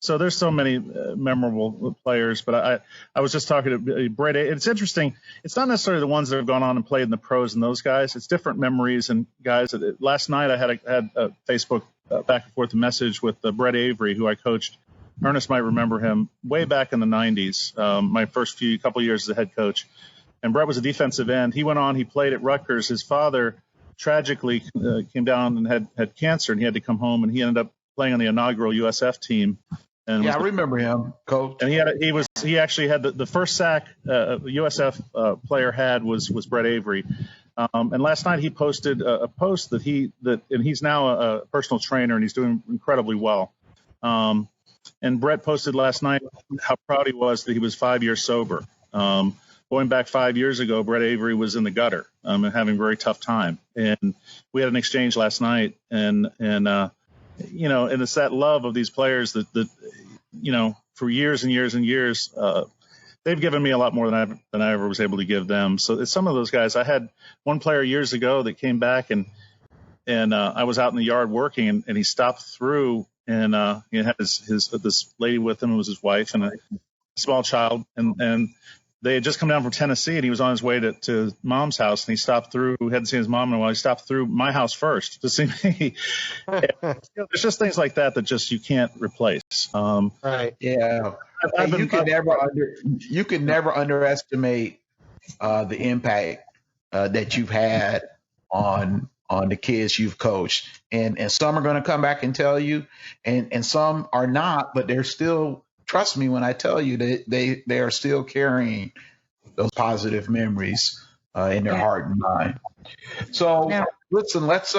So there's so many memorable players, but I was just talking to Brett. It's interesting. It's not necessarily the ones that have gone on and played in the pros and those guys. It's different memories and guys. Last night I had a Facebook back and forth message with Brett Avery, who I coached. Ernest might remember him way back in the 90s, my first couple of years as a head coach. And Brett was a defensive end. He went on, he played at Rutgers. His father tragically came down and had cancer, and he had to come home, and he ended up playing on the inaugural USF team. And I remember him, Coach. And he actually had the first sack a USF player had was Brett Avery. And last night he posted a post and he's now a personal trainer, and he's doing incredibly well. And Brett posted last night how proud he was that he was 5 years sober. Going back 5 years ago, Brett Avery was in the gutter and having a very tough time. And we had an exchange last night, and it's that love of these players that for years and years and years, they've given me a lot more than I ever was able to give them. So it's some of those guys. I had one player years ago that came back, and I was out in the yard working, and he stopped through, and he had this lady with him, who was his wife, and a small child, and they had just come down from Tennessee, and he was on his way to mom's house, and he stopped through, hadn't seen his mom in a while. He stopped through my house first to see me. There's just things like that just you can't replace. Right. Yeah. You can never underestimate the impact that you've had on the kids you've coached. And some are going to come back and tell you, and some are not, but they're still, trust me when I tell you that they are still carrying those positive memories in their heart and mind. So listen, let's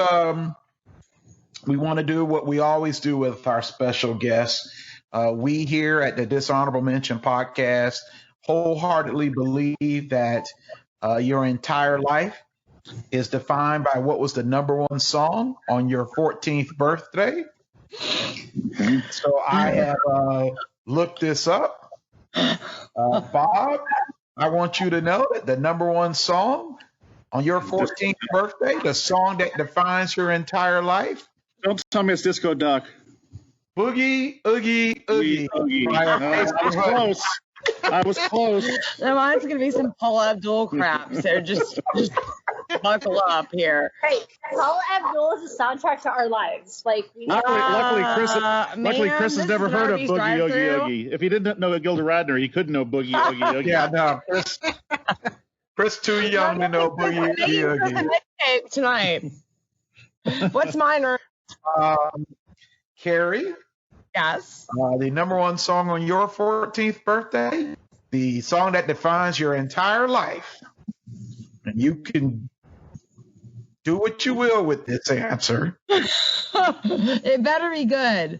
we want to do what we always do with our special guests. We here at the Dishonorable Mention podcast wholeheartedly believe that your entire life is defined by what was the number one song on your 14th birthday. So I have looked this up. Bob, I want you to know that the number one song on your 14th birthday, the song that defines your entire life. Don't tell me it's Disco Duck. Boogie, Oogie, Oogie. No, I was close. I was close. No, mine's going to be some Paula Abdul crap. So just buckle up here. Hey, Paula Abdul is the soundtrack to our lives. Like, we Luckily, Chris has never heard of Boogie Oogie Oogie. If he didn't know Gilda Radner, he could know Boogie Oogie Oogie. Yeah, no, Chris too young to know Boogie Oogie Oogie. Tonight. What's mine? Carrie? Yes. The number one song on your 14th birthday, the song that defines your entire life. And you can do what you will with this answer. It better be good.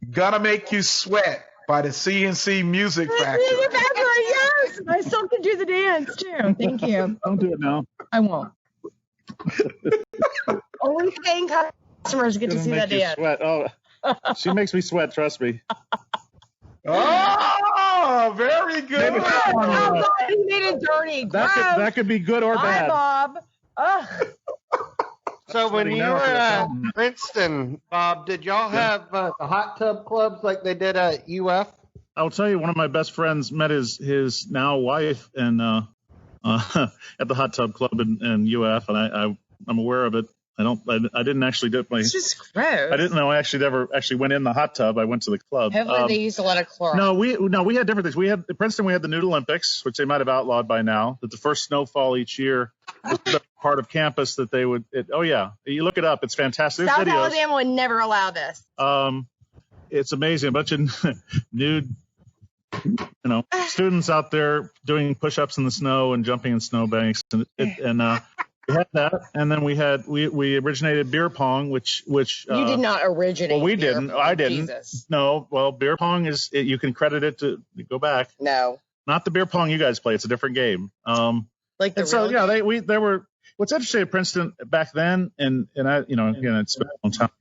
Gonna Make You Sweat by the CNC Music Factory. Yes. I still can do the dance too. Thank you. Don't do it now. I won't. Only paying customers get to see that dance. Sweat. Oh, she makes me sweat. Trust me. Oh, very good. Oh, God, he made it dirty. That could be good or Bye, bad. Bob. Ugh. So when you were at Princeton, Bob, did y'all have the hot tub clubs like they did at UF? I'll tell you, one of my best friends met his now wife and at the hot tub club in UF, and I'm aware of it. I didn't actually dip my. It's just gross. I didn't know I actually never actually went in the hot tub. I went to the club. Hopefully they used a lot of Clorox. No, we had different things. We had at Princeton. We had the Nude Olympics, which they might have outlawed by now. That the first snowfall each year was the part of campus that they would. Oh yeah, you look it up. It's fantastic. There's South videos. Alabama would never allow this. It's amazing. A bunch of nude, students out there doing push-ups in the snow and jumping in snowbanks, and we had that, and then we originated beer pong, which You did not originate. Well, we beer didn't. pong. I didn't. Jesus. No. Well, beer pong you can credit it to go back. No. Not the beer pong you guys play. It's a different game. Like the And so real yeah, they were. What's interesting at Princeton back then, and I, again, it's been a long time.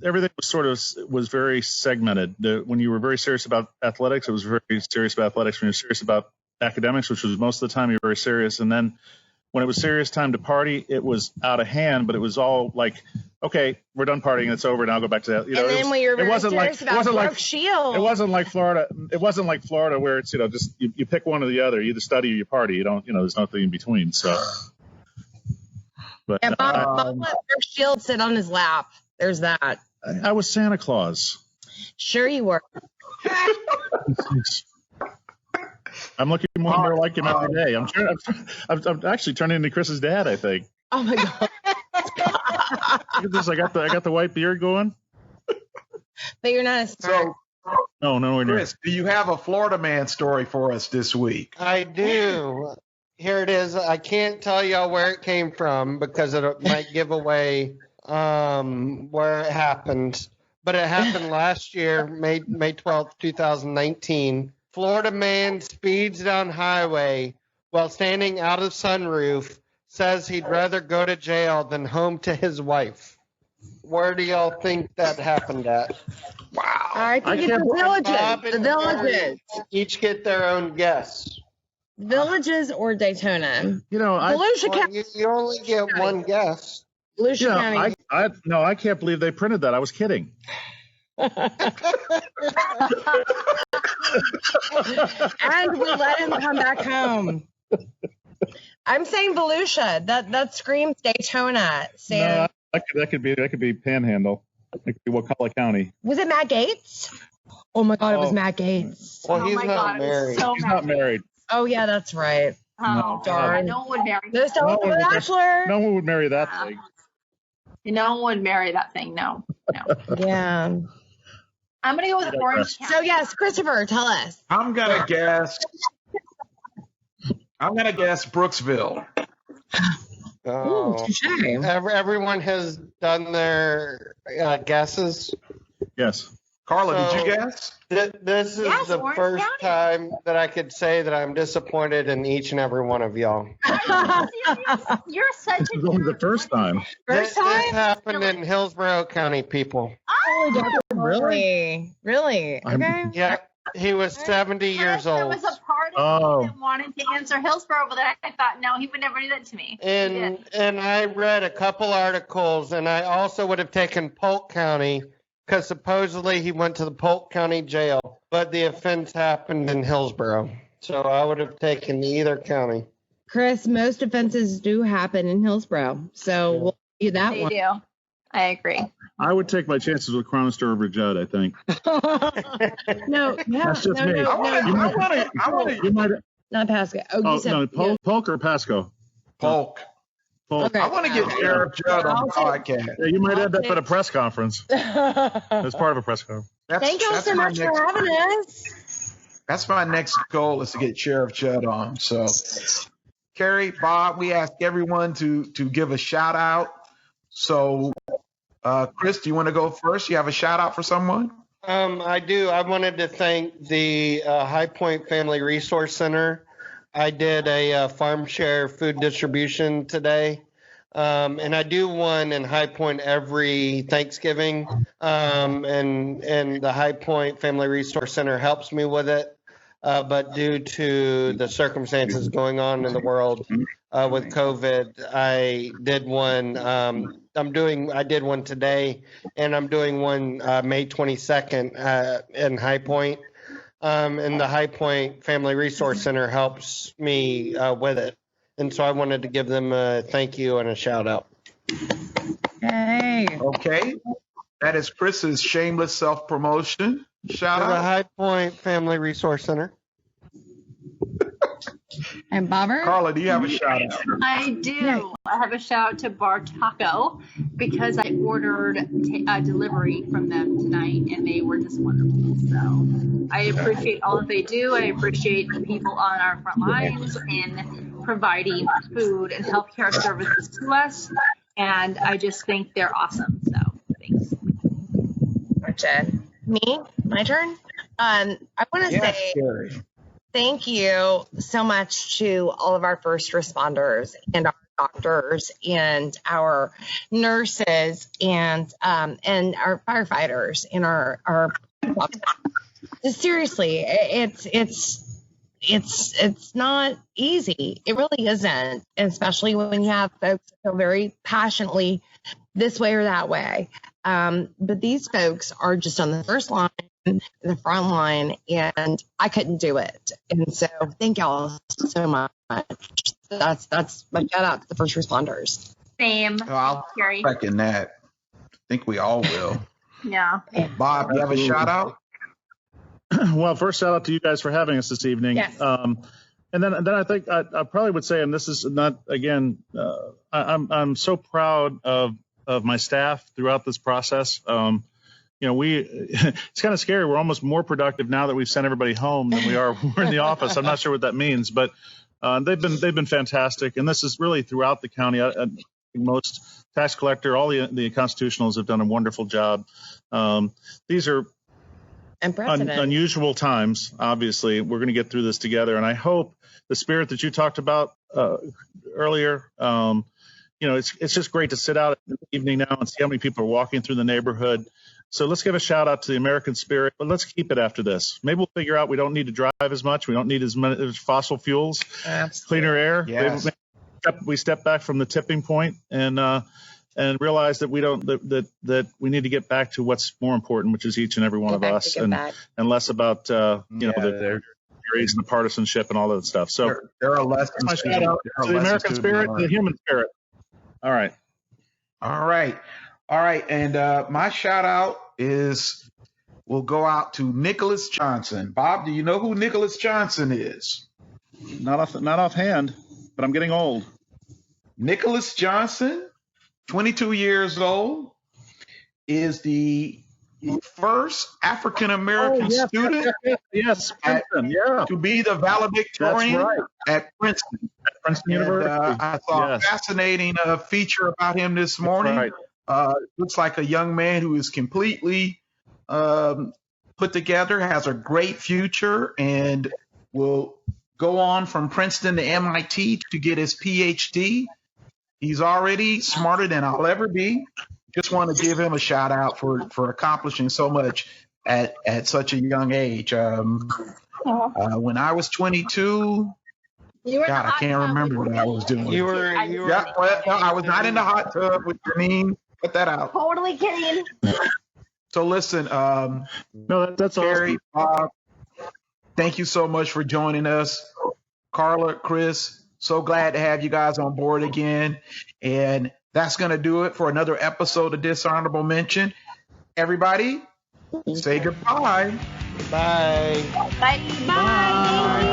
Everything was very segmented. When you were very serious about athletics, it was very serious about athletics. When you were serious about academics, which was most of the time, you were very serious. And then when it was serious time to party, it was out of hand. But it was all like, okay, we're done partying, it's over, now go back to that. and then when you're very serious about Brooke Shield. It wasn't like Florida. It wasn't like Florida where it's just you pick one or the other. You either study or you party. You don't. There's nothing in between. So. But And Bob let Brooke Shield sit on his lap. There's that. I was Santa Claus. Sure you were. I'm looking more and more like him every day. I'm actually turning into Chris's dad, I think. Oh my God. Look at this. I got the white beard going. But you're not as smart. No, we're not. Chris, do you have a Florida man story for us this week? I do. Here it is. I can't tell y'all where it came from because it might give away where it happened. But it happened last year, May 12th, 2019. Florida man speeds down highway while standing out of sunroof, says he'd rather go to jail than home to his wife. Where do y'all think that happened at? Wow. I think it's the villages. The villages. Each get their own guess. Villages or Daytona? Volusia County. You only get one guess. Volusia County. I can't believe they printed that. I was kidding. And we let him come back home. I'm saying Volusia. That screams Daytona. Sam. No, that could be Panhandle. It could be Wakulla County. Was it Matt Gates? Oh my God, it was Matt Gates. Well, he's not married. He's not married. Oh yeah, that's right. Oh, darn. No one would marry This that. don't the Bachelor. No one would marry that thing. No one would marry that thing. No. Yeah. I'm going to go with Orange County. So yes, Christopher, tell us. I'm gonna guess Brooksville. Oh, touche. everyone has done their guesses. Yes. Carla, did So- you guess? This is Yes, the Orange first County. time that I could say that I'm disappointed in each and every one of y'all. Are you serious? You're such This a is only the jerk. first time. First This time? happened in Hillsborough County, people. Really? Really? I'm- Okay. Yeah, he was 70 years There old. was a part of Oh. me that wanted to answer Hillsborough, but then I thought, no, he would never do that to me. He did. And I read a couple articles, and I also would have taken Polk County because supposedly he went to the Polk County jail, but the offense happened in Hillsborough. So I would have taken either county. Chris, most offenses do happen in Hillsborough. So we'll do that They one. do. I agree. I would take my chances with Chronister over Judd, I think. No, yeah, That's just no, me. no, I want to. no, I want to. You might. not Pasco. Oh, Oh, you said no, Polk or Pasco? Polk. Polk. Okay. I want to get Sheriff Judd on the podcast. Yeah, you might end up at a press conference. As part of a press conference. Thank y'all so my much for next- having us. That's my next goal, is to get Sheriff Judd on. So, Carrie, Bob, we ask everyone to give a shout out. So, Chris, do you want to go first? You have a shout out for someone? I do. I wanted to thank the High Point Family Resource Center. I did a farm share food distribution today. And I do one in High Point every Thanksgiving. And the High Point Family Resource Center helps me with it. But due to the circumstances going on in the world with COVID, I did one. I did one today, and I'm doing one May 22nd in High Point. And the High Point Family Resource Center helps me with it. And so I wanted to give them a thank you and a shout out. Hey. Okay. That is Chris's shameless self promotion. Shout To the out. High Point Family Resource Center. And Bobber? Carla, do you have a shout out? I do. I have a shout out to Bar Taco because I ordered a delivery from them tonight and they were just wonderful. So I appreciate all that they do. I appreciate the people on our front lines in providing food and healthcare services to us. And I just think they're awesome. So thanks. Gotcha. Me? My turn? I want to Yes, say Carrie. thank you so much to all of our first responders and our doctors and our nurses and our firefighters and our seriously, it's not easy. It really isn't, especially when you have folks that feel very passionately this way or that way. But these folks are just on the first line, the front line, and I couldn't do it. And so thank y'all so much. That's my shout out to the first responders. Same. Oh, I'll Carrie. second that. I think we all will. Yeah. Bob, you have a shout out? Well, first shout out to you guys for having us this evening. Yes. And then I think I probably would say, and this is not again, I'm so proud of my staff throughout this process. It's kind of scary. We're almost more productive now that we've sent everybody home than we are we're in the office. I'm not sure what that means, but they've been fantastic. And this is really throughout the county. Most tax collector, all the constitutionals have done a wonderful job. These are unusual times. Obviously, we're going to get through this together. And I hope the spirit that you talked about earlier, it's just great to sit out in the evening now and see how many people are walking through the neighborhood. So let's give a shout out to the American spirit, but let's keep it after this. Maybe we'll figure out we don't need to drive as much. We don't need as many fossil fuels, cleaner air. Yes. We step back from the tipping point and realize that that we need to get back to what's more important, which is each and every one of us, and less about the theories and the partisanship and all that stuff. So there are lessons. my shout out to the American spirit, the human spirit. All right. And my shout out will go out to Nicholas Johnson. Bob, do you know who Nicholas Johnson is? Not offhand, but I'm getting old. Nicholas Johnson, 22 years old, is the first African American student Yes, Princeton, to be the valedictorian at Princeton. Princeton And University. I saw a Yes. fascinating feature about him this morning. Right. Looks like a young man who is completely put together, has a great future, and will go on from Princeton to MIT to get his PhD. He's already smarter than I'll ever be. Just want to give him a shout out for accomplishing so much at such a young age. When I was 22, You were in the God, I hot can't tub remember with what I was doing. You were. Yeah, well, no, I was not in the hot tub with Janine. Put that out. totally kidding. So listen, No, that's Carrie, awesome. Bob, thank you so much for joining us. Carla, Chris, so glad to have you guys on board again. And that's going to do it for another episode of Dishonorable Mention. Everybody, say goodbye. Bye. Bye. Bye.